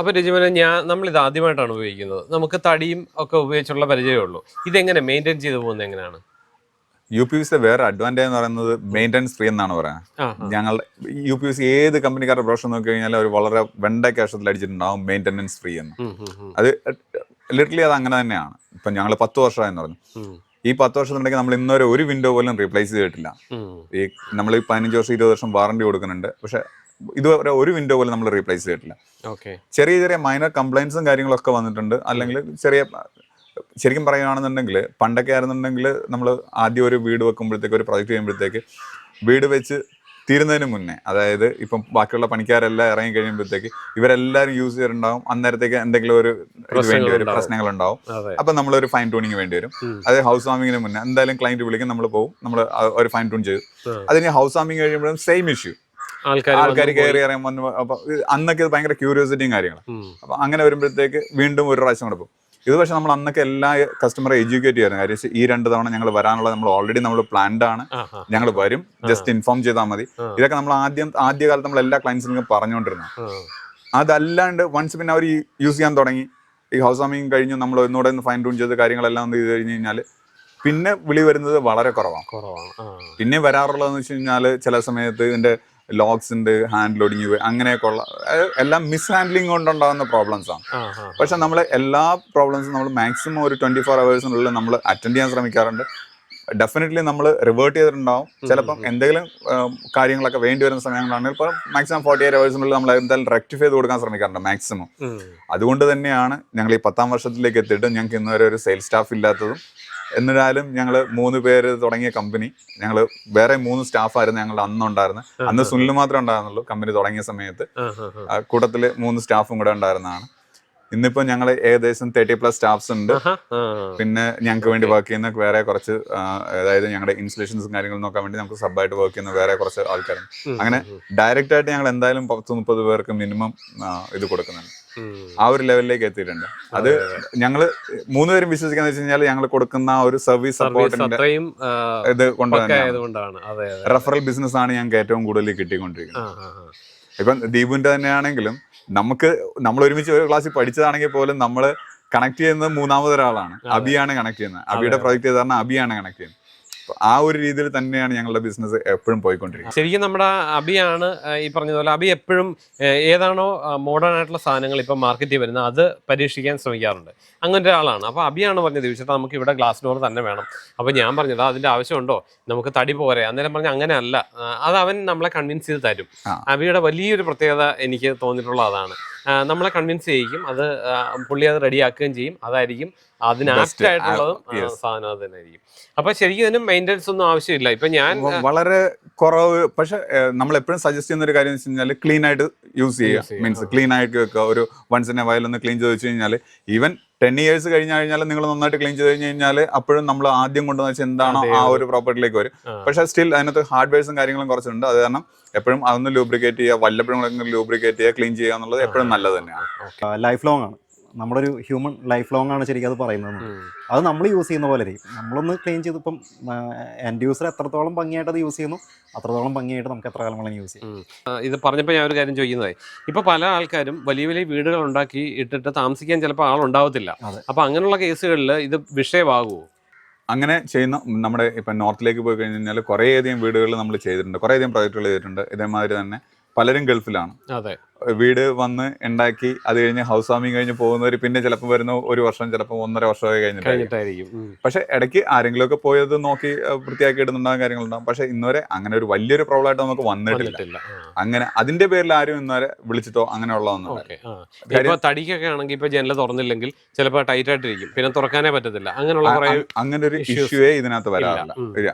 അപ്പൊ രജിമനെ നമ്മളിത് ആദ്യമായിട്ടാണ് ഉപയോഗിക്കുന്നത്. നമുക്ക് തടിയും ഒക്കെ ഉപയോഗിച്ചുള്ള പരിചയമേ ഉള്ളൂ. ഇതെങ്ങനെ മെയിൻറ്റെയിൻ ചെയ്തു പോകുന്നത് എങ്ങനെയാണ്? UPVCയുടെ വേറെ അഡ്വാൻറ്റേജ് എന്ന് പറയുന്നത് മെയിൻ്റെനൻസ് ഫ്രീ എന്നാണ് പറയുന്നത്. ഞങ്ങളുടെ UPVC ഏത് കമ്പനിക്കാരുടെ ബ്രോഷർ നോക്കി കഴിഞ്ഞാൽ അവർ വളരെ വെണ്ട ക്യാഷത്തിൽ അടിച്ചിട്ടുണ്ടാവും മെയിൻ്റെനൻസ് ഫ്രീ എന്ന്. അത് ലിറ്ററലി അത് അങ്ങനെ തന്നെയാണ്. ഇപ്പം ഞങ്ങൾ 10 വർഷമായെന്ന് പറഞ്ഞു. ഈ 10 വർഷത്തിനിടയ്ക്ക് നമ്മൾ ഇന്നുവരെ ഒരു വിൻഡോ പോലും റീപ്ലേസ് ചെയ്തിട്ടില്ല. ഈ നമ്മൾ 15 വർഷം 20 വർഷം വാറണ്ടി കൊടുക്കുന്നുണ്ട്. പക്ഷെ ഇതുവരെ ഒരു വിൻഡോ പോലും നമ്മൾ റീപ്ലേസ് ചെയ്തിട്ടില്ല. ചെറിയ ചെറിയ മൈനർ കംപ്ലൈൻസും കാര്യങ്ങളൊക്കെ വന്നിട്ടുണ്ട്. അല്ലെങ്കിൽ ശരിക്കും പറയുകയാണെന്നുണ്ടെങ്കിൽ പണ്ടൊക്കെ ആയിരുന്നുണ്ടെങ്കിൽ നമ്മൾ ആദ്യം ഒരു വീട് വെക്കുമ്പോഴത്തേക്ക് ഒരു പ്രൊജക്ട് ചെയ്യുമ്പോഴത്തേക്ക് വീട് വെച്ച് തീരുന്നതിന് മുന്നേ, അതായത് ഇപ്പം ബാക്കിയുള്ള പണിക്കാരെല്ലാം ഇറങ്ങി കഴിയുമ്പോഴത്തേക്ക് ഇവരെല്ലാവരും യൂസ് ചെയ്തിട്ടുണ്ടാവും. അന്നേരത്തേക്ക് എന്തെങ്കിലും ഒരു ഇത് വേണ്ടി വരും, പ്രശ്നങ്ങളുണ്ടാവും. അപ്പം നമ്മളൊരു ഫൈൻ ട്യൂണിങ് വേണ്ടി വരും. അതായത് ഹൗസ് വാമിങ്ങിന് മുന്നേ എന്തായാലും ക്ലയന്റ് വിളിക്കും, നമ്മൾ പോകും, നമ്മൾ ഒരു ഫൈൻ ട്യൂൺ ചെയ്തു. അതിന് ഹൗസ് വാമിങ് കഴിയുമ്പോഴും സെയിം ഇഷ്യൂ, ആൾക്കാർ കയറി ഇറങ്ങി വന്ന്. അപ്പൊ അന്നൊക്കെ ഭയങ്കര ക്യൂരിയോസിറ്റിയും കാര്യങ്ങളും. അപ്പൊ അങ്ങനെ വരുമ്പോഴത്തേക്ക് വീണ്ടും ഒരു പ്രാവശ്യം കൂടെ പോകും. ഇത് പക്ഷെ നമ്മൾ അന്നൊക്കെ എല്ലാ കസ്റ്റമറെ എഡ്യൂക്കേറ്റ് ചെയ്യായിരുന്നു. കാര്യം ഈ 2 തവണ ഞങ്ങൾ വരാനുള്ളത് നമ്മൾ ഓൾറെഡി നമ്മൾ പ്ലാൻഡ് ആണ്, ഞങ്ങൾ വരും, ജസ്റ്റ് ഇൻഫോം ചെയ്താൽ മതി. ഇതൊക്കെ നമ്മൾ ആദ്യകാലത്ത് നമ്മൾ എല്ലാ ക്ലയൻസിനും പറഞ്ഞുകൊണ്ടിരുന്നു. അതല്ലാണ്ട് വൺസ് പിന്നെ അവർ യൂസ് ചെയ്യാൻ തുടങ്ങി, ഈ ഹൗസ് വാമിങ് കഴിഞ്ഞു നമ്മൾ ഒന്നുകൂടെ ഒന്ന് ഫൈൻ ട്യൂൺ ചെയ്ത് കാര്യങ്ങളെല്ലാം ഒന്ന് ചെയ്ത് കഴിഞ്ഞ് കഴിഞ്ഞാൽ പിന്നെ വിളി വരുന്നത് വളരെ കുറവാണ്. പിന്നെ വരാറുള്ളതെന്ന് വെച്ച് കഴിഞ്ഞാൽ ചില സമയത്ത് ഇതിന്റെ ലോക്സ് ഉണ്ട്, ഹാൻഡ് ലോഡിങ്, അങ്ങനെയൊക്കെ ഉള്ള എല്ലാം മിസ് ഹാൻഡ്ലിങ് കൊണ്ടുണ്ടാകുന്ന പ്രോബ്ലംസ് ആണ്. പക്ഷെ നമ്മൾ എല്ലാ പ്രോബ്ലംസും നമ്മൾ മാക്സിമം ഒരു 24 hours നമ്മൾ അറ്റൻഡ് ചെയ്യാൻ ശ്രമിക്കാറുണ്ട്. ഡെഫിനറ്റ്ലി നമ്മൾ റിവേർട്ട് ചെയ്തിട്ടുണ്ടാവും. ചിലപ്പം എന്തെങ്കിലും കാര്യങ്ങളൊക്കെ വേണ്ടി വരുന്ന സമയങ്ങളാണെങ്കിൽ ഇപ്പോൾ മാക്സിമം 48 hours നമ്മൾ എന്തായാലും റെക്ടിഫൈ ചെയ്ത് കൊടുക്കാൻ ശ്രമിക്കാറുണ്ട് മാക്സിമം. അതുകൊണ്ട് തന്നെയാണ് ഞങ്ങൾ ഈ 10ാം വർഷത്തിലേക്ക് എത്തിയിട്ട് ഞങ്ങൾക്ക് ഇന്നുവരെ ഒരു സെയിൽസ് സ്റ്റാഫ് ഇല്ലാത്തതും. എന്നിട്ടാലും ഞങ്ങൾ 3 പേര് തുടങ്ങിയ കമ്പനി, ഞങ്ങൾ വേറെ 3 സ്റ്റാഫായിരുന്നു ഞങ്ങളുടെ അന്നുണ്ടായിരുന്നത്. അന്ന് സുനിൽ മാത്രമേ ഉണ്ടായിരുന്നുള്ളൂ കമ്പനി തുടങ്ങിയ സമയത്ത്. കൂട്ടത്തില് 3 സ്റ്റാഫും കൂടെ ഉണ്ടായിരുന്നതാണ്. ഇന്നിപ്പോ ഞങ്ങൾ ഏകദേശം 30+ സ്റ്റാഫ്സ് ഉണ്ട്. പിന്നെ ഞങ്ങൾക്ക് വേണ്ടി വർക്ക് ചെയ്യുന്ന വേറെ കുറച്ച്, അതായത് ഞങ്ങളുടെ ഇൻസ്റ്റലേഷൻസും കാര്യങ്ങളും നോക്കാൻ വേണ്ടി നമുക്ക് സബായിട്ട് വർക്ക് ചെയ്യുന്ന വേറെ കുറച്ച് ആൾക്കാരുണ്ട്. അങ്ങനെ ഡയറക്റ്റ് ആയിട്ട് ഞങ്ങൾ എന്തായാലും 10-30 പേർക്ക് മിനിമം ഇത് കൊടുക്കുന്നുണ്ട്. ആ ഒരു ലെവലിലേക്ക് എത്തിയിട്ടുണ്ട്. അത് ഞങ്ങള് 3 പേരും വിശ്വസിക്കാന്ന് വെച്ച് കഴിഞ്ഞാൽ ഞങ്ങൾ കൊടുക്കുന്ന ഒരു സർവീസ് സപ്പോർട്ടിന്റെ ഇത് കൊണ്ടുതന്നെയാണ്. റെഫറൽ ബിസിനസ് ആണ് ഞങ്ങൾക്ക് ഏറ്റവും കൂടുതൽ കിട്ടിക്കൊണ്ടിരിക്കുന്നത്. ഇപ്പം ദീപുവിന്റെ തന്നെയാണെങ്കിലും നമ്മൾ ഒരുമിച്ച് ഒരു ക്ലാസ്സിൽ പഠിച്ചതാണെങ്കിൽ പോലും നമ്മൾ കണക്ട് ചെയ്യുന്നത് 3ാമതൊരാളാണ്. അബിയാണ് കണക്ട് ചെയ്യുന്നത്. അബിയുടെ പ്രൊജക്ട് ചെയ്ത് പറഞ്ഞാൽ അബിയാണ് കണക്ട് ചെയ്യുന്നത്. ആ ഒരു രീതിയിൽ തന്നെയാണ് ഞങ്ങളുടെ ബിസിനസ് എപ്പോഴും പോയിക്കൊണ്ടിരിക്കുന്നത്. ശരിക്കും നമ്മുടെ അബിയാണ് ഈ പറഞ്ഞതുപോലെ അബി എപ്പോഴും ഏതാണോ മോഡേൺ ആയിട്ടുള്ള സാധനങ്ങൾ ഇപ്പം മാർക്കറ്റിൽ വരുന്നത് അത് പരീക്ഷിക്കാൻ ശ്രമിക്കാറുണ്ട്. അങ്ങനെ ഒരാളാണ്. അപ്പോൾ അബിയാണ് പറഞ്ഞത് ചോദിച്ചിട്ട് നമുക്ക് ഇവിടെ ഗ്ലാസ് ഡോർ തന്നെ വേണം. അപ്പോൾ ഞാൻ പറഞ്ഞത് അതിൻ്റെ ആവശ്യമുണ്ടോ, നമുക്ക് തടി പോരെ. അന്നേരം പറഞ്ഞാൽ അങ്ങനെയല്ല, അത് അവൻ നമ്മളെ കൺവിൻസ് ചെയ്ത് തരും. അബിയുടെ വലിയൊരു പ്രത്യേകത എനിക്ക് തോന്നിയിട്ടുള്ള അതാണ്, നമ്മളെ കൺവിൻസ് ചെയ്യിക്കും. അത് പുള്ളി അത് റെഡിയാക്കുകയും ചെയ്യും. അതായിരിക്കും അതിന് ആപ്റ്റ് ആയിട്ടുള്ളതും സാധനം അത് തന്നെ ആയിരിക്കും. അപ്പൊ ശരിക്കും ഇതിന് മെയിൻ്റെനൻസ് ഒന്നും ആവശ്യമില്ല. ഇപ്പൊ ഞാൻ വളരെ കുറവ്. പക്ഷെ നമ്മൾ എപ്പോഴും സജസ്റ്റ് ചെയ്യുന്ന ഒരു കാര്യം എന്ന് വെച്ച് കഴിഞ്ഞാൽ ക്ലീൻ ആയിട്ട് യൂസ് ചെയ്യുക. മീൻസ് ക്ലീൻ ആയിട്ട് വെക്കുക. ഒരു വൺസ് ഇൻ എ വൈൽ ഒന്ന് ക്ലീൻ ചെയ്ത് വെച്ച് കഴിഞ്ഞാൽ ഈവൻ 10 years കഴിഞ്ഞ് കഴിഞ്ഞാൽ നിങ്ങൾ നന്നായിട്ട് ക്ലീൻ ചെയ്ത് കഴിഞ്ഞ് കഴിഞ്ഞാൽ അപ്പോഴും നമ്മൾ ആദ്യം കൊണ്ടുവന്ന് വെച്ചാൽ എന്താണോ ആ ഒരു പ്രോപ്പർട്ടിയിലേക്ക് വരും. പക്ഷെ സ്റ്റിൽ അതിനകത്ത് ഹാർഡ്വെയർസും കാര്യങ്ങളും കുറച്ചുണ്ട്. അത് കാരണം എപ്പോഴും അതൊന്ന് ലൂബ്രിക്കേറ്റ് ചെയ്യുക, വല്ലപ്പോഴും ലൂബ്രിക്കേറ്റ് ചെയ്യുക, ക്ലീൻ ചെയ്യുക എന്നുള്ളത് എപ്പോഴും നല്ലത് തന്നെയാണ്. ലൈഫ് ലോങ് ആണ്, നമ്മുടെ ഒരു ഹ്യൂമൻ ലൈഫ് ലോങ് ആണ് ശരിക്കും അത് പറയുന്നത്. അത് നമ്മൾ യൂസ് ചെയ്യുന്ന പോലെ ഇരിക്കും. നമ്മളൊന്ന് ക്ലീൻ ചെയ്ത് ഇപ്പം എൻഡ് യൂസർ എത്രത്തോളം ഭംഗിയായിട്ട് അത് യൂസ് ചെയ്യുന്നു അത്രത്തോളം ഭംഗിയായിട്ട് നമുക്ക് എത്ര കാലം വേണമെങ്കിലും യൂസ് ചെയ്യും. ഇത് പറഞ്ഞപ്പോൾ ഞാൻ ഒരു കാര്യം ചോദിക്കുന്നത്, ഇപ്പൊ പല ആൾക്കാരും വലിയ വലിയ വീടുകൾ ഉണ്ടാക്കി ഇട്ടിട്ട് താമസിക്കാൻ ചിലപ്പോൾ ആളുണ്ടാവത്തില്ല. അപ്പൊ അങ്ങനെയുള്ള കേസുകളിൽ ഇത് വിഷയമാകുമോ? അങ്ങനെ ചെയ്യുന്ന നമ്മുടെ ഇപ്പം നോർത്തിലേക്ക് പോയി കഴിഞ്ഞാൽ കുറേയധികം വീടുകൾ നമ്മൾ ചെയ്തിട്ടുണ്ട്, കുറേയധികം പ്രോജക്റ്റുകൾ ചെയ്തിട്ടുണ്ട്. ഇതേമാതിരി തന്നെ പലരും ഗൾഫിലാണ്. അതെ, വീട് വന്ന് ഉണ്ടാക്കി അത് കഴിഞ്ഞ് ഹൗസ് വാമിങ് കഴിഞ്ഞ് പോകുന്നവർ പിന്നെ ചിലപ്പോൾ വരുന്ന 1 വർഷം, ചിലപ്പോൾ 1.5 വർഷമൊക്കെ കഴിഞ്ഞിട്ടായിരിക്കും. പക്ഷെ ഇടയ്ക്ക് ആരെങ്കിലും ഒക്കെ പോയത് നോക്കി വൃത്തിയാക്കി ഇടുന്നുണ്ടാകും, കാര്യങ്ങളുണ്ടാകും. പക്ഷെ ഇന്നുവരെ അങ്ങനെ ഒരു വലിയൊരു പ്രോബ്ലം ആയിട്ട് നമുക്ക് വന്നിട്ടില്ല. അങ്ങനെ അതിന്റെ പേരിൽ ആരും ഇന്നുവരെ വിളിച്ചിട്ടോ അങ്ങനെയുള്ളതൊന്നും. തടിക്കൊക്കെ ആണെങ്കിൽ ഇപ്പൊ ജനൽ തുറന്നില്ലെങ്കിൽ ചിലപ്പോൾ ടൈറ്റ് ആയിട്ടിരിക്കും, പിന്നെ തുറക്കാനേ പറ്റത്തില്ല. അങ്ങനെ ഒരു ഇഷ്യൂവേ ഇതിനകത്ത് വരാറില്ല.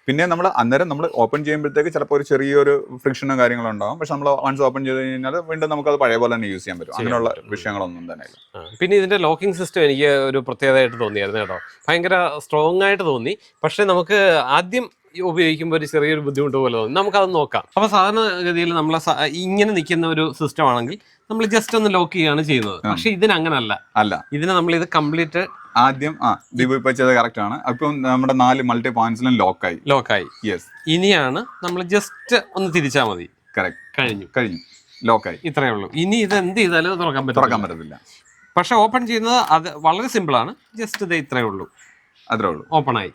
പിന്നെ നമ്മൾ അന്നേരം നമ്മൾ ഓപ്പൺ ചെയ്യുമ്പോഴത്തേക്ക് ചിലപ്പോൾ ഒരു ചെറിയൊരു ഫ്രിക്ഷനോ കാര്യങ്ങളോ ഉണ്ടാകും. പക്ഷെ നമ്മൾ വൺസ് ഓപ്പൺ ചെയ്ത് കഴിഞ്ഞാൽ വീണ്ടും നമുക്ക് അത് പഴയ പോലെ തന്നെ യൂസ് ചെയ്യാൻ പറ്റും. അങ്ങനെയുള്ള വിഷയങ്ങളൊന്നും തന്നെ ഇല്ല. പിന്നെ ഇതിന്റെ ലോക്കിംഗ് സിസ്റ്റം എനിക്ക് ഒരു പ്രത്യേകതയായിട്ട് തോന്നിയായിരുന്നു കേട്ടോ. ഭയങ്കര സ്ട്രോങ് ആയിട്ട് തോന്നി. പക്ഷെ നമുക്ക് ആദ്യം ഉപയോഗിക്കുമ്പോൾ ഒരു ചെറിയൊരു ബുദ്ധിമുട്ട് പോലെ തോന്നി. നമുക്കത് നോക്കാം. അപ്പോൾ സാധാരണഗതിയിൽ നമ്മളെ ഇങ്ങനെ നിൽക്കുന്ന ഒരു സിസ്റ്റം ആണെങ്കിൽ നമ്മൾ ജസ്റ്റ് ഒന്ന് ലോക്ക് ചെയ്യുകയാണ് ചെയ്യുന്നത്. പക്ഷെ ഇതിന് അങ്ങനല്ല. ഇതിന് നമ്മൾ ഇത് കംപ്ലീറ്റ് ആദ്യം ദീപു ഇപ്പൊ ചെയ്തത് കറക്റ്റ് ആണ്. അപ്പം നമ്മുടെ 4 മൾട്ടി പോയിന്റ്സിലും ലോക്കായി. യെസ്, ഇനിയാണ് നമ്മൾ ജസ്റ്റ് ഒന്ന് തിരിച്ചാൽ മതി. കറക്റ്റ്, കഴിഞ്ഞു, ലോക്കായി. ഇത്രയേ ഉള്ളൂ. ഇനി ഇത് എന്ത് ചെയ്താലും തുറക്കാൻ പറ്റത്തില്ല. പക്ഷെ ഓപ്പൺ ചെയ്യുന്നത് അത് വളരെ സിമ്പിൾ ആണ്. ജസ്റ്റ് ഇത് ഇത്രയേ ഉള്ളൂ, അത്രേ ഉള്ളൂ, ഓപ്പൺ ആയി.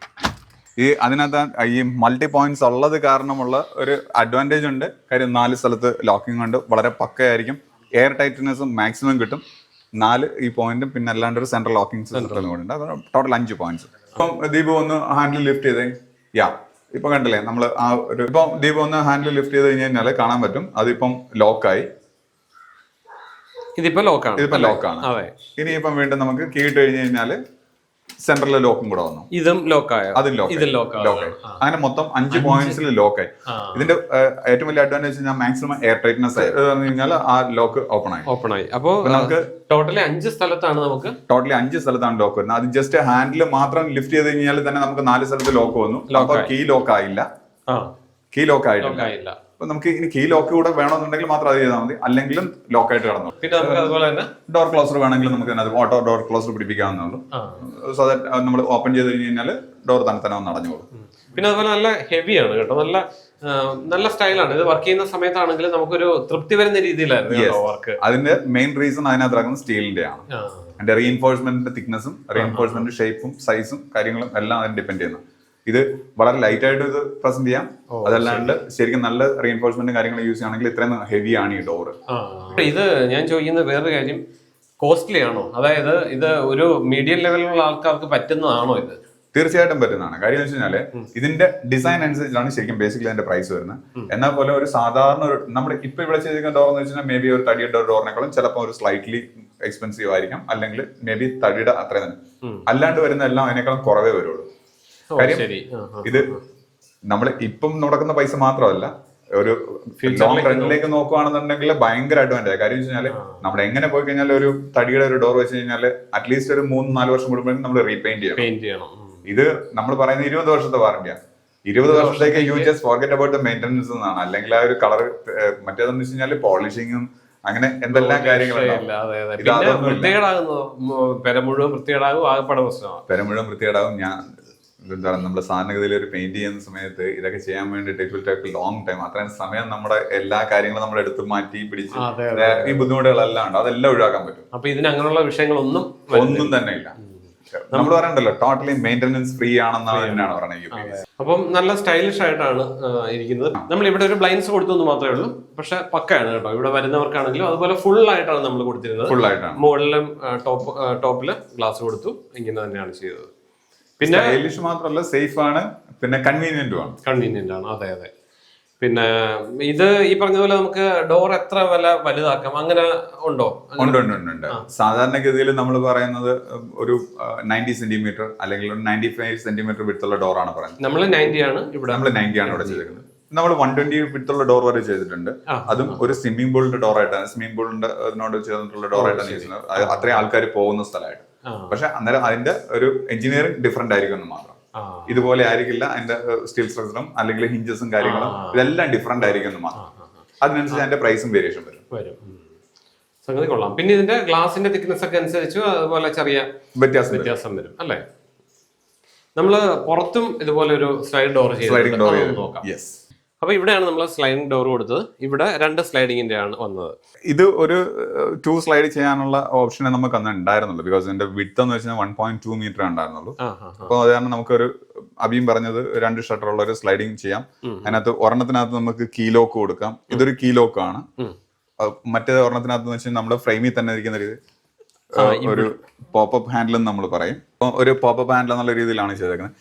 അതിനകത്ത് ഈ മൾട്ടി പോയിന്റ്സ് ഉള്ളത് കാരണമുള്ള ഒരു അഡ്വാൻറ്റേജ് ഉണ്ട്. കാര്യം 4 സ്ഥലത്ത് ലോക്കിംഗ് ഉണ്ട്, വളരെ പക്കയായിരിക്കും. എയർ ടൈറ്റ്നെസ്സും മാക്സിമം കിട്ടും. 4 ഈ പോയിന്റും പിന്നെ അല്ലാണ്ട് ഒരു സെൻട്രൽ ലോക്കിംഗ് സിസ്റ്റം ഉണ്ട്. Total 5 points. ഇപ്പം ദീപു ഒന്ന് ഹാൻഡിൽ ലിഫ്റ്റ് ചെയ്തേ. ഇപ്പൊ കണ്ടില്ലേ നമ്മൾ ആ ഒരു ഇപ്പം ദീപു ഒന്ന് ഹാൻഡിൽ ലിഫ്റ്റ് ചെയ്ത് കഴിഞ്ഞാൽ കാണാൻ പറ്റും അതിപ്പം ലോക്കായി. ഇതിപ്പോ ലോക്കാണ്. ഇനിയിപ്പം വീണ്ടും നമുക്ക് കീ ഇട്ട് കഴിഞ്ഞ് കഴിഞ്ഞാല് സെൻട്രൽ ലോക്കും കൂടെ വന്നു. ഇതും ലോക്കായി. അങ്ങനെ മൊത്തം 5 പോയിന്റ്സിൽ ലോക്കായി. ഇതിന്റെ ഏറ്റവും വലിയ അഡ്വാൻറ്റേജ് ഞാൻ മാക്സിമം എയർ ടൈറ്റ്നെസ് ആയി കഴിഞ്ഞാൽ ആ ലോക്ക് ഓപ്പൺ ആയി. അപ്പോൾ നമുക്ക് ടോട്ടലി 5 സ്ഥലത്താണ് ലോക്ക് വരുന്നത്. അത് ജസ്റ്റ് ഹാൻഡിൽ മാത്രം ലിഫ്റ്റ് ചെയ്ത് കഴിഞ്ഞാൽ തന്നെ നമുക്ക് 4 സ്ഥലത്ത് ലോക്ക് വന്നു. അപ്പൊ കീ ലോക്ക് ആയില്ല. അപ്പൊ നമുക്ക് ഇനി കീ ലോക്ക് കൂടെ വേണമെന്നുണ്ടെങ്കിൽ മാത്രം അത് ചെയ്താൽ മതി, അല്ലെങ്കിലും ലോക്കായിട്ട് കിടന്നു. പിന്നെ നമുക്ക് അതുപോലെ തന്നെ ഡോർ ക്ലോസർ വേണമെങ്കിൽ നമുക്ക് ഓട്ടോ ഡോർ ക്ലോസർ പിടിപ്പിക്കാവുന്നുള്ളൂ. സോ ദാറ്റ് നമ്മൾ ഓപ്പൺ ചെയ്ത് കഴിഞ്ഞാൽ ഡോർ തന്നെ ഒന്ന് അടഞ്ഞോളൂ. പിന്നെ അതുപോലെ നല്ല ഹെവിയാണ് കേട്ടോ, നല്ല സ്റ്റൈലാണ്. ഇത് വർക്ക് ചെയ്യുന്ന സമയത്താണെങ്കിൽ നമുക്കൊരു തൃപ്തി വരുന്ന രീതിയിലായിരുന്നു വർക്ക്. അതിന്റെ മെയിൻ റീസൺ അതിനകത്ത് ഇറങ്ങുന്നത് സ്റ്റീലിന്റെ ആണ്. അതിന്റെ റീഇൻഫോഴ്സ്മെന്റിന്റെ തിക്നെസ്സും റീഇൻഫോഴ്സ്മെന്റ് ഷേപ്പും സൈസും കാര്യങ്ങളും എല്ലാം അതിന് ഡിപ്പെൻഡ് ചെയ്യുന്നു. ഇത് വളരെ ലൈറ്റ് ആയിട്ട് ഇത് പ്രസന്റ് ചെയ്യാം. അതല്ലാണ്ട് ശരിക്കും നല്ല റീഇൻഫോഴ്സ്മെന്റും കാര്യങ്ങളും യൂസ് ചെയ്യുകയാണെങ്കിൽ ഇത്രയും ഹെവി ആണ് ഈ ഡോറ്. ഇത് ഞാൻ ചോദിക്കുന്ന വേറൊരു കാര്യം, കോസ്റ്റ്ലി ആണോ? അതായത് ഇത് ഒരു മീഡിയം ലെവലിലുള്ള ആൾക്കാർക്ക് പറ്റുന്നതാണോ? ഇത് തീർച്ചയായിട്ടും പറ്റുന്നതാണ്. കാര്യം എന്ന് വെച്ച് കഴിഞ്ഞാല് ഇതിന്റെ ഡിസൈൻ അനുസരിച്ചാണ് ശരിക്കും ബേസിക്കലി അതിന്റെ പ്രൈസ് വരുന്നത്. എന്നാൽ പോലെ ഒരു സാധാരണ നമ്മുടെ ഇപ്പൊ ഇവിടെ ചെയ്തിരിക്കുന്ന ഡോർ എന്ന് വെച്ചാൽ മേ ബി ഒരു തടിയുടെ ഡോറിനേക്കാളും ചിലപ്പോൾ ഒരു സ്ലൈറ്റ്ലി എക്സ്പെൻസീവ് ആയിരിക്കാം, അല്ലെങ്കിൽ മേ ബി തടിയുടെ അത്രയും തന്നെ. അല്ലാണ്ട് വരുന്ന എല്ലാം അതിനേക്കാളും കുറവേ വരുള്ളൂ. കാര്യം ഇത് നമ്മൾ ഇപ്പം നടക്കുന്ന പൈസ മാത്രമല്ല, ഒരു ലോങ് റണ്ണിലേക്ക് നോക്കുകയാണെന്നുണ്ടെങ്കിൽ ഭയങ്കര അഡ്വാൻറ്റേജ്. കാര്യം വെച്ച് കഴിഞ്ഞാൽ നമ്മൾ എങ്ങനെ പോയി കഴിഞ്ഞാൽ ഒരു തടിയുടെ ഒരു ഡോർ വെച്ച് കഴിഞ്ഞാൽ അറ്റ്ലീസ്റ്റ് ഒരു 3-4 വർഷം കൂടുമ്പോഴേക്കും നമ്മൾ റീപെയിന്റ് ചെയ്യണം. ഇത് നമ്മൾ പറയുന്നത് 20 വർഷത്തെ വാറന്റിയാണ്. 20 വർഷത്തേക്ക് you just forget about the maintenance എന്നാണ്. അല്ലെങ്കിൽ ആ ഒരു കളർ മറ്റേതെന്ന് വെച്ച് കഴിഞ്ഞാൽ പോളിഷിങ്ങും അങ്ങനെ എന്തെല്ലാം കാര്യങ്ങളുണ്ടാവും. പെര മുഴുവൻ വൃത്തികേടാകും. ഞാൻ എന്താണ് നമ്മുടെ സാധാരണഗതിയിൽ ഒരു പെയിന്റ് ചെയ്യുന്ന സമയത്ത് ഇതൊക്കെ ചെയ്യാൻ വേണ്ടിയിട്ട് it will take long time. അത്രയും സമയം നമ്മുടെ എല്ലാ കാര്യങ്ങളും നമ്മൾ എടുത്ത് മാറ്റി പിടിച്ച് ഈ ബുദ്ധിമുട്ടുകളെല്ലാം ഉണ്ട്, അതെല്ലാം ഒഴിവാക്കാൻ പറ്റും. അപ്പൊ ഇതിന് അങ്ങനെയുള്ള വിഷയങ്ങളൊന്നും തന്നെ ഇല്ല. നമ്മൾ പറയണ്ടല്ലോ ടോട്ടലി മെയിൻ്റെനൻസ് ഫ്രീ ആണെന്നാണ് തന്നെയാണ് പറയുന്നത്. അപ്പം നല്ല സ്റ്റൈലിഷ് ആയിട്ടാണ് ഇരിക്കുന്നത്. നമ്മൾ ഇവിടെ ഒരു ബ്ലൈൻഡ്സ് കൊടുത്തു മാത്രമേ ഉള്ളൂ, പക്ഷെ പക്കയാണ് കേട്ടോ. ഇവിടെ വരുന്നവർക്കാണെങ്കിലും അതുപോലെ ഫുൾ ആയിട്ടാണ് നമ്മൾ കൊടുത്തിരുന്നത്. ഫുൾ ആയിട്ടാണ്. മുകളിലും ടോപ്പില് ഗ്ലാസ് കൊടുത്തു, ഇങ്ങനെ തന്നെയാണ് ചെയ്തത്. പിന്നെ സ്റ്റൈലിഷ് മാത്രമല്ല, സേഫ് ആണ്, പിന്നെ കൺവീനിയന്റും ആണ്. കൺവീനിയന്റ് ആണ്, അതെ അതെ. പിന്നെ ഇത് ഈ പറഞ്ഞ പോലെ നമുക്ക് ഡോർ എത്ര വലുതാക്കാം, അങ്ങനെ ഉണ്ടോ? ഉണ്ട്. സാധാരണഗതിയിൽ നമ്മൾ പറയുന്നത് ഒരു 90 സെന്റിമീറ്റർ അല്ലെങ്കിൽ ഒരു 95 സെന്റിമീറ്റർ വിട്ടുള്ള ഡോറാണ് പറയുന്നത്. നമ്മൾ 90 ആണ് ഇവിടെ ചെയ്തിരിക്കുന്നത്. നമ്മൾ 120 വിട്ടുള്ള ഡോർ വരെ ചെയ്തിട്ടുണ്ട്. അതും ഒരു സ്വിമ്മിംഗ് പൂളിന്റെ ഡോർ ആയിട്ടാണ്, സ്വിമ്മിംഗ് പൂളിന്റെ അതിനോട് ചേർന്നിട്ടുള്ള ഡോർ ആയിട്ടാണ് ചെയ്യുന്നത്. അത്രയും ആൾക്കാർ പോകുന്ന സ്ഥലമായിട്ട്. പക്ഷെ അന്നേരം അതിന്റെ ഒരു എഞ്ചിനീയറിംഗ് ഡിഫറെന്റ് ആയിരിക്കും എന്ന് മാത്രം. ഇതുപോലെ ആയിരിക്കില്ല അതിന്റെ സ്റ്റീൽ സ്ട്രക്ചറും അല്ലെങ്കിൽ ഹിഞ്ചസും കാര്യങ്ങളും ഇതെല്ലാം ഡിഫറെന്റ് ആയിരിക്കും എന്ന് മാത്രം. അതിനനുസരിച്ച് അതിന്റെ പ്രൈസും വേരിയേഷൻ വരും. സംഗതി കൊള്ളാം. പിന്നെ ഇതിന്റെ ഗ്ലാസിന്റെ തിക്നെസ് ഒക്കെ അനുസരിച്ച് അതുപോലെ ചെറിയ വ്യത്യാസം വരും അല്ലേ? നമ്മള് പുറത്തും ഇതുപോലെ ഒരു സ്ലൈഡിംഗ് ഡോർ നോക്കാം. അപ്പൊ ഇവിടെയാണ് നമ്മൾ സ്ലൈഡിംഗ് ഡോർ കൊടുത്തത്. ഇവിടെ 2 സ്ലൈഡിങ്ങിന്റെ ആണ് വന്നത്. ഇത് ഒരു 2 സ്ലൈഡ് ചെയ്യാനുള്ള ഓപ്ഷനെ നമുക്ക് അന്ന് ഉണ്ടായിരുന്നുള്ളൂ. ബിക്കോസ് ഇതിന്റെ വിഡ്ത്ത് എന്ന് വെച്ചാൽ 1.2 മീറ്റർ ഉണ്ടായിരുന്നുള്ളൂ. അപ്പൊ അത് കാരണം നമുക്കൊരു അബിയും പറഞ്ഞത് 2 ഷട്ടറുള്ള ഒരു സ്ലൈഡിങ് ചെയ്യാം. അതിനകത്ത് ഒരെണ്ണത്തിനകത്ത് നമുക്ക് കീ ലോക്ക് കൊടുക്കാം. ഇതൊരു കീ ലോക്ക് ആണ്. മറ്റേ ഒരെണ്ണത്തിനകത്ത് വെച്ചാൽ നമ്മുടെ ഫ്രെയിമിൽ തന്നെ ഇരിക്കുന്ന രീതി ഒരു പോപ്പപ്പ് ഹാൻഡിൽ എന്ന് നമ്മൾ പറയും. ഒരു പോപ്പപ്പ് ഹാൻഡിൽ എന്നുള്ള രീതിയിലാണ് ചെയ്തേക്കുന്നത്.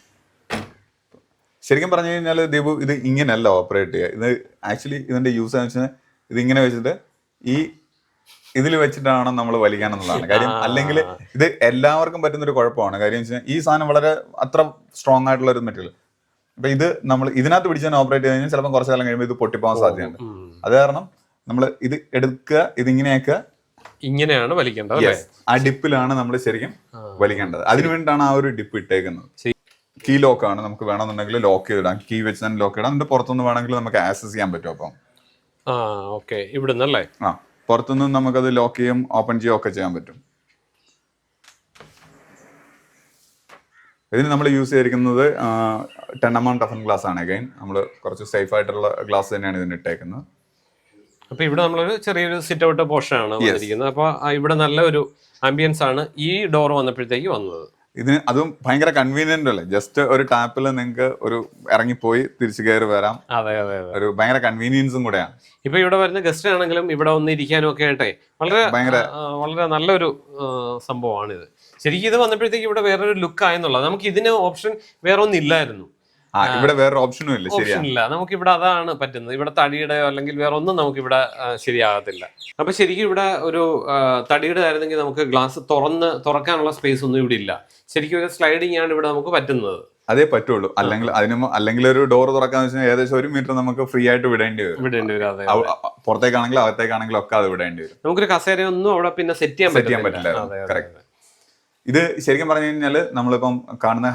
ശരിക്കും പറഞ്ഞു കഴിഞ്ഞാൽ ദീപു ഇത് ഇങ്ങനെയല്ല ഓപ്പറേറ്റ് ചെയ്യുക. ഇത് ആക്ച്വലി ഇതിന്റെ യൂസ് എന്ന് വെച്ചാൽ ഇത് ഇങ്ങനെ വെച്ചിട്ട് ഇതിൽ വെച്ചിട്ടാണ് നമ്മൾ വലിക്കാനെന്നുള്ളതാണ് കാര്യം. അല്ലെങ്കിൽ ഇത് എല്ലാവർക്കും പറ്റുന്നൊരു കുഴപ്പമാണ്. കാര്യം വെച്ചാൽ ഈ സാധനം വളരെ അത്ര സ്ട്രോങ് ആയിട്ടുള്ള ഒരു മെറ്റീരിയൽ. അപ്പൊ ഇത് നമ്മൾ ഇതിനകത്ത് പിടിച്ചാൽ ഓപ്പറേറ്റ് ചെയ്ത് കഴിഞ്ഞാൽ ചിലപ്പോൾ കുറച്ച് കാലം കഴിയുമ്പോൾ ഇത് പൊട്ടിപ്പോകാൻ സാധ്യതയുണ്ട്. അത് കാരണം നമ്മൾ ഇത് എടുക്കുക, ഇതിങ്ങനെയൊക്കെ ഇങ്ങനെയാണ് വലിക്കേണ്ടത്. ആ ഡിപ്പിലാണ് നമ്മൾ ശരിക്കും വലിക്കേണ്ടത്. അതിനുവേണ്ടിയിട്ടാണ് ആ ഒരു ഡിപ്പ് ഇട്ടേക്കുന്നത്. കീ ലോക്ക് ആണ്. നമുക്ക് വേണമെന്നുണ്ടെങ്കിൽ ലോക്ക് ചെയ്തിടാം. കീ വെച്ച് തന്നെ ലോക്ക് ഇടാം. അതിന്റെ പുറത്തുനിന്ന് വേണമെങ്കിൽ നമുക്ക് ആക്സസ് ചെയ്യാൻ പറ്റും. അപ്പം ഇവിടുന്നല്ലേ പുറത്തുനിന്ന് നമുക്കത് ലോക്ക് ചെയ്യും, ഓപ്പൺ ചെയ്യും ഒക്കെ ചെയ്യാൻ പറ്റും. ഇതിന് നമ്മൾ യൂസ് ചെയ്തിരിക്കുന്നത് 10mm ടഫൻ ഗ്ലാസ് ആണ്. അഗൈൻ നമ്മൾ കുറച്ച് സേഫ് ആയിട്ടുള്ള ഗ്ലാസ് തന്നെയാണ് ഇതിന് ഇട്ടേക്കുന്നത്. അപ്പൊ ഇവിടെ നമ്മളൊരു ചെറിയൊരു സിറ്റ് ഔട്ട് പോർഷൻ ആണ് വന്നിരിക്കുന്നത്. അപ്പൊ ഇവിടെ നല്ലൊരു ആംബിയൻസ് ആണ് ഈ ഡോർ വന്നപ്പോഴത്തേക്ക് വന്നത്. ഇതിന് അതും ഭയങ്കര കൺവീനിയന്റ് അല്ലേ? ജസ്റ്റ് ഒരു ടാപ്പിൽ നിങ്ങൾക്ക് ഒരു ഇറങ്ങിപ്പോയി തിരിച്ചു കയറി വരാം. ഒരു ഭയങ്കര കൺവീനിയൻസും കൂടെയാണ്. ഇപ്പൊ ഇവിടെ വരുന്ന ഗസ്റ്റ് ആണെങ്കിലും ഇവിടെ ഒന്ന് ഇരിക്കാനും ഒക്കെ ആയിട്ടെ വളരെ നല്ലൊരു സംഭവമാണ് ഇത്. ശരിക്കും ഇത് വന്നപ്പോഴത്തേക്ക് ഇവിടെ വേറൊരു ലുക്ക് ആയെന്നുള്ളത്. നമുക്ക് ഇതിന് ഓപ്ഷൻ വേറെ ഒന്നും ഇല്ലായിരുന്നു. ഇവിടെ വേറെ ഓപ്ഷനും ഇല്ല. നമുക്ക് ഇവിടെ അതാണ് പറ്റുന്നത്. ഇവിടെ തടിയുടെയോ അല്ലെങ്കിൽ വേറെ ഒന്നും നമുക്ക് ഇവിടെ ശരിയാകത്തില്ല. അപ്പൊ ശരിക്കും ഇവിടെ ഒരു തടിയുടെ ആയിരുന്നെങ്കിൽ നമുക്ക് ഗ്ലാസ് തുറക്കാനുള്ള സ്പേസ് ഒന്നും ഇവിടെ ഇല്ല. ശരിക്കും ഒരു സ്ലൈഡിങ് ആണ് ഇവിടെ നമുക്ക് പറ്റുന്നത്. അതേ പറ്റുള്ളൂ. അല്ലെങ്കിൽ ഒരു ഡോർ തുറക്കാന്ന് വെച്ചാൽ ഏകദേശം 1 മീറ്റർ നമുക്ക് ഫ്രീ ആയിട്ട് വിടേണ്ടി വരും. പുറത്തേക്കാണെങ്കിലും അകത്തേക്കാണെങ്കിലും ഒക്കെ അത് വിടേണ്ടി വരും. നമുക്കൊരു കസേരയൊന്നും അവിടെ പിന്നെ സെറ്റ് ചെയ്യാൻ പറ്റില്ല. ഇത് ശരിക്കും പറഞ്ഞു കഴിഞ്ഞാല് നമ്മളിപ്പം കാണുന്ന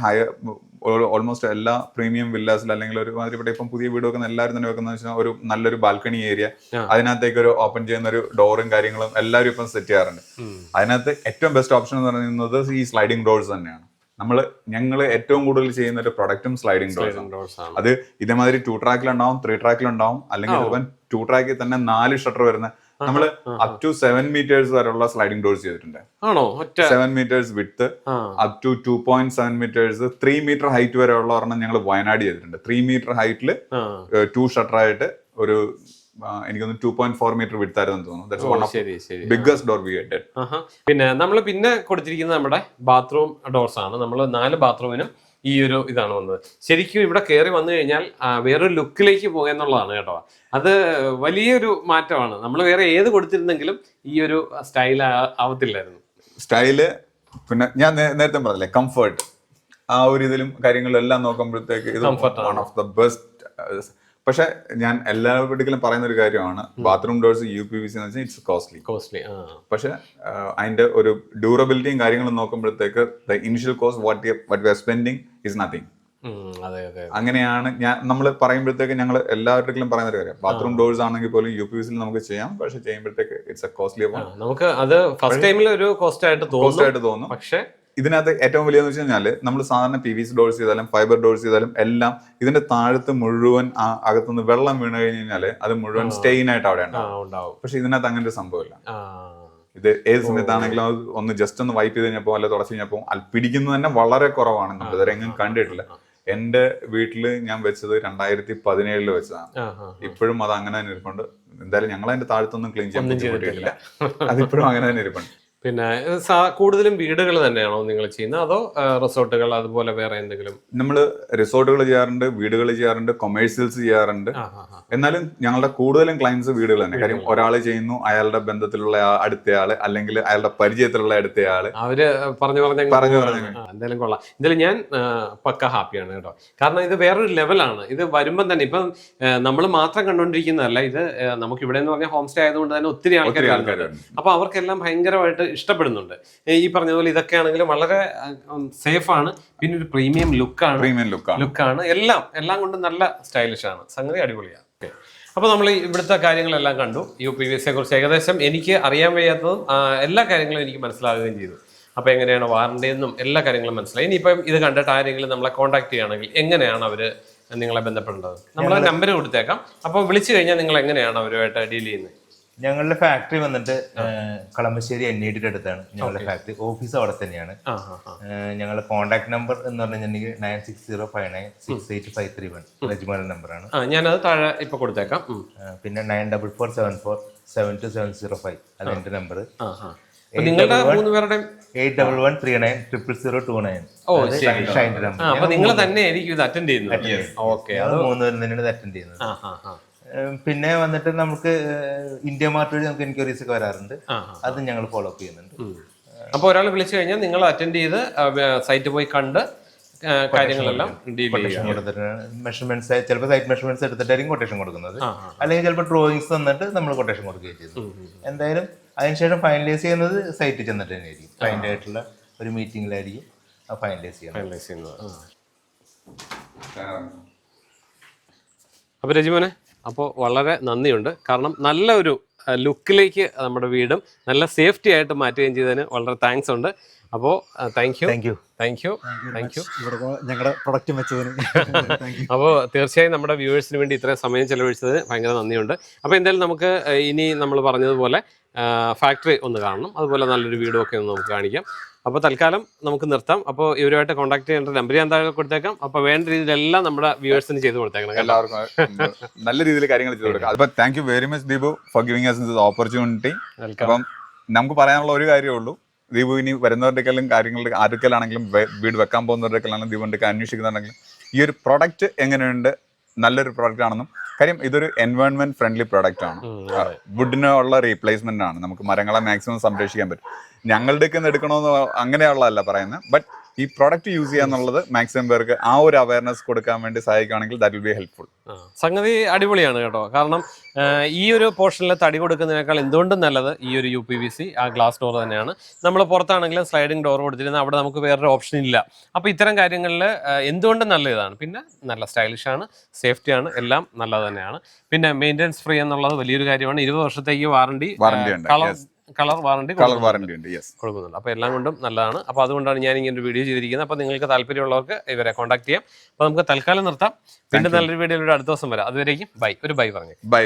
ഓൾമോസ്റ്റ് എല്ലാ പ്രീമിയം വില്ലാസിൽ അല്ലെങ്കിൽ ഒരുമാതിരിപ്പെട്ട ഇപ്പം പുതിയ വീട് വെക്കുന്ന എല്ലാവരും തന്നെ വെക്കുന്ന വെച്ചാൽ ഒരു നല്ലൊരു ബാൽക്കണി ഏരിയ, അതിനകത്തേക്ക് ഒരു ഓപ്പൺ ചെയ്യുന്ന ഒരു ഡോറും കാര്യങ്ങളും എല്ലാവരും ഇപ്പം സെറ്റ് ചെയ്യാറുണ്ട്. അതിനകത്ത് ഏറ്റവും ബെസ്റ്റ് ഓപ്ഷൻ എന്ന് പറയുന്നത് ഈ സ്ലൈഡിംഗ് ഡോർസ് തന്നെയാണ്. ഞങ്ങൾ ഏറ്റവും കൂടുതൽ ചെയ്യുന്ന ഒരു പ്രൊഡക്റ്റും സ്ലൈഡിംഗ് ഡോർസ് ആണ്. അത് ഇതേമാതിരി 2 ട്രാക്കിലുണ്ടാവും, 3 ട്രാക്കിലുണ്ടാവും, അല്ലെങ്കിൽ 2 ട്രാക്കിൽ തന്നെ 4 ഷട്ടർ വരുന്ന നമ്മള് അപ് ടു 7 മീറ്റേഴ്സ് വരെയുള്ള സ്ലൈഡിംഗ് ഡോർസ് ചെയ്തിട്ടുണ്ട്. 7 metres width, up to 2.7 metres, 3 metre height വരെ ഉള്ള ഒരെണ്ണം ഞങ്ങൾ വയനാട് ചെയ്തിട്ടുണ്ട്. 3 മീറ്റർ ഹൈറ്റില് 2 ഷട്ടർ ആയിട്ട് ഒരു എനിക്കൊന്ന് 2.4 മീറ്റർ വിഡ്ത്തായിരുന്നു തോന്നുന്നു. Biggest door we did. പിന്നെ നമ്മൾ പിന്നെ കൊടുത്തിരിക്കുന്നത് നമ്മുടെ ബാത്റൂം ഡോർസ് ആണ്. നമ്മൾ 4 ബാത്റൂമിനും ഈ ഒരു ഇതാണ് വന്നത്. ശരിക്കും ഇവിടെ കയറി വന്നു കഴിഞ്ഞാൽ വേറൊരു ലുക്കിലേക്ക് പോകുക എന്നുള്ളതാണ് കേട്ടോ. അത് വലിയൊരു മാറ്റമാണ്. നമ്മൾ വേറെ ഏത് കൊടുത്തിരുന്നെങ്കിലും ഈ ഒരു സ്റ്റൈൽ ആവത്തില്ലായിരുന്നു. സ്റ്റൈല് പിന്നെ ഞാൻ നേരത്തെ പറഞ്ഞില്ലേ, കംഫർട്ട്, ആ ഒരു ഇതിലും കാര്യങ്ങളിലും എല്ലാം നോക്കുമ്പോഴത്തേക്ക് ഇത് വൺ ഓഫ് ദ ബെസ്റ്റ്. പക്ഷെ ഞാൻ എല്ലാവരുടെയും പറയുന്ന ഒരു കാര്യമാണ്, ബാത്റൂം ഡോർസ് UPVC എന്ന് വെച്ചാൽ ഇറ്റ്സ് കോസ്റ്റ്ലി. പക്ഷെ അതിന്റെ ഒരു ഡ്യൂറബിലിറ്റിയും കാര്യങ്ങളും നോക്കുമ്പോഴത്തേക്ക് the initial cost what we R spending is nothing. അങ്ങനെയാണ് നമ്മൾ പറയുമ്പോഴത്തേക്ക് ഞങ്ങൾ എല്ലാവരുടെയും പറയുന്ന ഒരു കാര്യം. ബാത്റൂം ഡോർസ് ആണെങ്കിൽ പോലും UPVC നമുക്ക് ചെയ്യാം, പക്ഷെ ചെയ്യുമ്പോഴത്തേക്ക് ഇറ്റ്സ് എ കോസ്റ്റ്ലി. നമുക്ക് അത് ഫസ്റ്റ് ടൈമിൽ ഒരു കോസ്റ്റ് ആയിട്ട് തോന്നും. പക്ഷെ ഇതിനകത്ത് ഏറ്റവും വലിയെന്ന് വെച്ച് കഴിഞ്ഞാൽ നമ്മൾ സാധാരണ PVC ഡോർസ് ചെയ്താലും ഫൈബർ ഡോർസ് ചെയ്താലും എല്ലാം ഇതിന്റെ താഴത്ത് മുഴുവൻ അകത്തുനിന്ന് വെള്ളം വീണ് കഴിഞ്ഞാല് അത് മുഴുവൻ സ്റ്റെയിൻ ആയിട്ട് അവിടെ ഉണ്ടാവും. പക്ഷെ ഇതിനകത്ത് അങ്ങനെ ഒരു സംഭവമില്ല. ഇത് ഏത് സമയത്താണെങ്കിലും അത് ഒന്ന് ജസ്റ്റ് ഒന്ന് വൈപ്പ് ചെയ്ത് കഴിഞ്ഞപ്പോൾ അല്ല തുടച്ച് കഴിഞ്ഞപ്പോൾ പിടിക്കുന്നത് തന്നെ വളരെ കുറവാണ്. നമ്മൾ ഇതുവരെ എങ്ങും കണ്ടിട്ടില്ല. എന്റെ വീട്ടില് ഞാൻ വെച്ചത് 2017 വെച്ചതാണ്. ഇപ്പോഴും അത് അങ്ങനെ തന്നെ ഇരിപ്പുണ്ട്. എന്തായാലും ഞങ്ങൾ അതിന്റെ താഴത്തൊന്നും ക്ലീൻ ചെയ്യാൻ പറ്റിയിട്ടില്ല. അതിപ്പോഴും അങ്ങനെ തന്നെ ഇരിപ്പുണ്ട്. പിന്നെ കൂടുതലും വീടുകൾ തന്നെയാണോ നിങ്ങൾ ചെയ്യുന്നത്, അതോ റിസോർട്ടുകൾ അതുപോലെ വേറെ എന്തെങ്കിലും? നമ്മൾ റിസോർട്ടുകൾ ചെയ്യാറുണ്ട്, വീടുകൾ ചെയ്യാറുണ്ട്, കൊമേഴ്സ്യൽസ് ചെയ്യാറുണ്ട്. എന്നാലും ഞങ്ങളുടെ കൂടുതലും ക്ലയൻസ് വീടുകൾ തന്നെ. കാര്യം ഒരാൾ ചെയ്യുന്നു, അയാളുടെ ബന്ധത്തിലുള്ള അടുത്തയാള് അല്ലെങ്കിൽ അയാളുടെ പരിചയത്തിലുള്ള അടുത്തയാള് അവര് പറഞ്ഞു എന്തായാലും കൊള്ളാം. എന്തായാലും ഞാൻ പക്ക ഹാപ്പിയാണ് കേട്ടോ. കാരണം ഇത് വേറൊരു ലെവലാണ്. ഇത് വരുമ്പം തന്നെ ഇപ്പം നമ്മൾ മാത്രം കണ്ടുകൊണ്ടിരിക്കുന്നതല്ല, ഇത് നമുക്ക് ഇവിടെ എന്ന് പറഞ്ഞാൽ ഹോം സ്റ്റേ ആയതുകൊണ്ട് തന്നെ ഒത്തിരി ആൾക്കാരുണ്ട്. അപ്പൊ അവർക്കെല്ലാം ഭയങ്കരമായിട്ട് ഇഷ്ടപ്പെടുന്നുണ്ട്. ഈ പറഞ്ഞതുപോലെ ഇതൊക്കെ ആണെങ്കിലും വളരെ സേഫ് ആണ്, പിന്നെ ഒരു പ്രീമിയം ലുക്കാണ്, എല്ലാം കൊണ്ടും നല്ല സ്റ്റൈലിഷ് ആണ്. സംഗതി അടിപൊളിയാണ്. അപ്പോൾ നമ്മൾ ഇവിടുത്തെ കാര്യങ്ങളെല്ലാം കണ്ടു. UPVC കുറിച്ച് ഏകദേശം എനിക്ക് അറിയാൻ വയ്യാത്തതും എല്ലാ കാര്യങ്ങളും എനിക്ക് മനസ്സിലാകുകയും ചെയ്തു. അപ്പോൾ എങ്ങനെയാണ് വാറണ്ടി എന്നും എല്ലാ കാര്യങ്ങളും മനസ്സിലായി. ഇനിയിപ്പം ഇത് കണ്ടിട്ട് ആരെങ്കിലും നമ്മളെ കോൺടാക്ട് ചെയ്യുകയാണെങ്കിൽ എങ്ങനെയാണ് അവർ നിങ്ങളെ ബന്ധപ്പെടേണ്ടത്? നമ്മളെ നമ്പർ കൊടുത്തേക്കാം. അപ്പോൾ വിളിച്ചു കഴിഞ്ഞാൽ നിങ്ങൾ എങ്ങനെയാണ് അവരുമായിട്ട് ഡീൽ ചെയ്യുന്നത്? ഞങ്ങളുടെ ഫാക്ടറി വന്നിട്ട് കളമശ്ശേരി NID അടുത്താണ് ഞങ്ങളുടെ ഫാക്ടറി. ഓഫീസ് അവിടെ തന്നെയാണ്. ഞങ്ങളുടെ കോൺടാക്ട് നമ്പർ എന്ന് പറഞ്ഞിട്ടുണ്ടെങ്കിൽ 9605968531 റെജിമൽ നമ്പറാണ്. ഞാനത് താഴെ ഇപ്പൊ കൊടുത്തേക്കാം. പിന്നെ 9447472705 അതെന്റെ നമ്പർ. നിങ്ങളുടെ 3 പേരുടെയും 81390029. അപ്പൊ നിങ്ങൾ തന്നെ ആയിരിക്കും ഇത് അറ്റൻഡ് ചെയ്യുന്നത്? ഓക്കെ, അത് 3 പേരും തന്നെയാണ് അറ്റൻഡ് ചെയ്യുന്നത്. പിന്നെ വന്നിട്ട് നമുക്ക് ഇന്ത്യ മാർട്ട് വഴി നമുക്ക് എൻക്വയറീസ് ഒക്കെ വരാറുണ്ട്. അത് ഞങ്ങൾ ഫോളോ അപ്പ് ചെയ്യുന്നുണ്ട്. അപ്പോൾ ഒരാൾ വിളിച്ചു കഴിഞ്ഞാൽ നിങ്ങൾ അറ്റൻഡ് ചെയ്ത് സൈറ്റ് പോയി കണ്ട് കാര്യങ്ങളെല്ലാം മെഷർമെന്റ്സ്, ചിലപ്പോൾ സൈറ്റ് മെഷർമെന്റ്സ് എടുത്തിട്ടായിരിക്കും കൊട്ടേഷൻ കൊടുക്കുന്നത്. അല്ലെങ്കിൽ ചിലപ്പോൾ ഡ്രോയിങ്സ് തന്നിട്ട് നമ്മൾ കൊട്ടേഷൻ കൊടുക്കുകയും ചെയ്തു. എന്തായാലും അതിനുശേഷം ഫൈനലൈസ് ചെയ്യുന്നത് സൈറ്റിൽ ചെന്നിട്ട് തന്നെയായിരിക്കും. ക്ലയന്റ് ആയിട്ടുള്ള ഒരു മീറ്റിംഗിലായിരിക്കും ഫൈനലൈസ് ചെയ്യുന്നത്. അപ്പോൾ രജിമോനെ, അപ്പോൾ വളരെ നന്ദിയുണ്ട്. കാരണം നല്ല ഒരു ലുക്കിലേക്ക് നമ്മുടെ വീടും നല്ല സേഫ്റ്റി ആയിട്ട് മാറ്റുകയും ചെയ്തതിന് വളരെ താങ്ക്സ് ഉണ്ട്. അപ്പോൾ താങ്ക് യു. ഞങ്ങളുടെ പ്രൊഡക്റ്റ് വെച്ചതിന്. അപ്പോൾ തീർച്ചയായും നമ്മുടെ വ്യൂവേഴ്സിന് വേണ്ടി ഇത്രയും സമയം ചെലവഴിച്ചതിന് ഭയങ്കര നന്ദിയുണ്ട്. അപ്പോൾ എന്തായാലും നമുക്ക് ഇനി നമ്മൾ പറഞ്ഞതുപോലെ ഫാക്ടറി ഒന്ന് കാണണം, അതുപോലെ നല്ലൊരു വീടും ഒക്കെ ഒന്ന് നമുക്ക് കാണിക്കാം. അപ്പോൾ തൽക്കാലം നമുക്ക് നിർത്താം. അപ്പോൾ ഇവരുമായിട്ട് കോൺടാക്ട് ചെയ്യേണ്ട നമ്പർ ഞാൻ താഴെ കൊടുത്തേക്കാം. അപ്പോൾ വേണ്ട രീതിയിലെല്ലാം നമ്മുടെ വ്യൂവേഴ്സിന് ചെയ്ത് കൊടുത്തേക്കണം. എല്ലാവർക്കും നല്ല രീതിയിൽ കാര്യങ്ങൾ ചെയ്ത് കൊടുക്കാം. അപ്പോൾ thank you very much Deepu for giving us this opportunity. അപ്പം നമുക്ക് പറയാനുള്ള ഒരു കാര്യമേ ഉള്ളൂ, ദീപു ഇനി വരുന്നവരുടെക്കെല്ലാം കാര്യങ്ങളുടെ ആർക്കെല്ലാണെങ്കിലും വീട് വെക്കാൻ പോകുന്നവരുടെക്കെല്ലാം ദീപുണ്ട് അന്വേഷിക്കുന്നുണ്ടെങ്കിലും ഈ ഒരു പ്രൊഡക്റ്റ് എങ്ങനെയുണ്ട്, നല്ലൊരു പ്രൊഡക്റ്റ് ആണെന്നും, കാര്യം ഇതൊരു എൻവയോൺമെന്റ് ഫ്രണ്ട്ലി പ്രൊഡക്റ്റ് ആണ്. വുഡിനുള്ള റീപ്ലേസ്മെന്റ് ആണ്. നമുക്ക് മരങ്ങളെ മാക്സിമം സംരക്ഷിക്കാൻ പറ്റും. ഞങ്ങളുടെയൊക്കെ എടുക്കണമെന്ന് അങ്ങനെയുള്ളതല്ല പറയുന്നത്, ബട്ട് ഈ പ്രൊഡക്റ്റ് യൂസ് ചെയ്യാന്നുള്ളത് മാക്സിമം പേർക്ക് ആ ഒരു അവയർനെസ് കൊടുക്കാൻ വേണ്ടി സഹായിക്കുകയാണെങ്കിൽ ദാറ്റ് വിൽ ബി ഹെൽപ്ഫുൾ. സംഗതി അടിപൊളിയാണ് കേട്ടോ. കാരണം ഈ ഒരു പോർഷനിൽ തടി കൊടുക്കുന്നതിനേക്കാൾ എന്തുകൊണ്ടും നല്ലത് ഈ ഒരു UPVC ആ ഗ്ലാസ് ഡോർ തന്നെയാണ്. നമ്മൾ പുറത്താണെങ്കിലും സ്ലൈഡിങ് ഡോർ കൊടുത്തിരുന്നത് അവിടെ നമുക്ക് വേറൊരു ഓപ്ഷൻ ഇല്ല. അപ്പോൾ ഇത്തരം കാര്യങ്ങളിൽ എന്തുകൊണ്ടും നല്ല ഇതാണ്. പിന്നെ നല്ല സ്റ്റൈലിഷാണ്, സേഫ്റ്റിയാണ്, എല്ലാം നല്ലത് തന്നെയാണ്. പിന്നെ മെയിൻ്റെനൻസ് ഫ്രീ എന്നുള്ളത് വലിയൊരു കാര്യമാണ്. 20 വർഷത്തേക്ക് വാറണ്ടി കളർ വാറണ്ടി കൊടുക്കുന്നുണ്ട്. അപ്പോൾ എല്ലാം കൊണ്ടും നല്ലതാണ്. അപ്പോൾ അതുകൊണ്ടാണ് ഞാൻ ഇങ്ങനെ ഒരു വീഡിയോ ചെയ്തിരിക്കുന്നത്. അപ്പോൾ നിങ്ങൾക്ക് താല്പര്യമുള്ളവർക്ക് ഇവരെ കോൺടാക്ട് ചെയ്യാം. അപ്പോൾ നമുക്ക് തൽക്കാലം നിർത്താം. വീണ്ടും നല്ലൊരു വീഡിയോയിലൂടെ അടുത്ത ദിവസം വരാം. അതുവരേക്കും ബൈ. ഒരു ബൈ പറഞ്ഞു. ബൈ.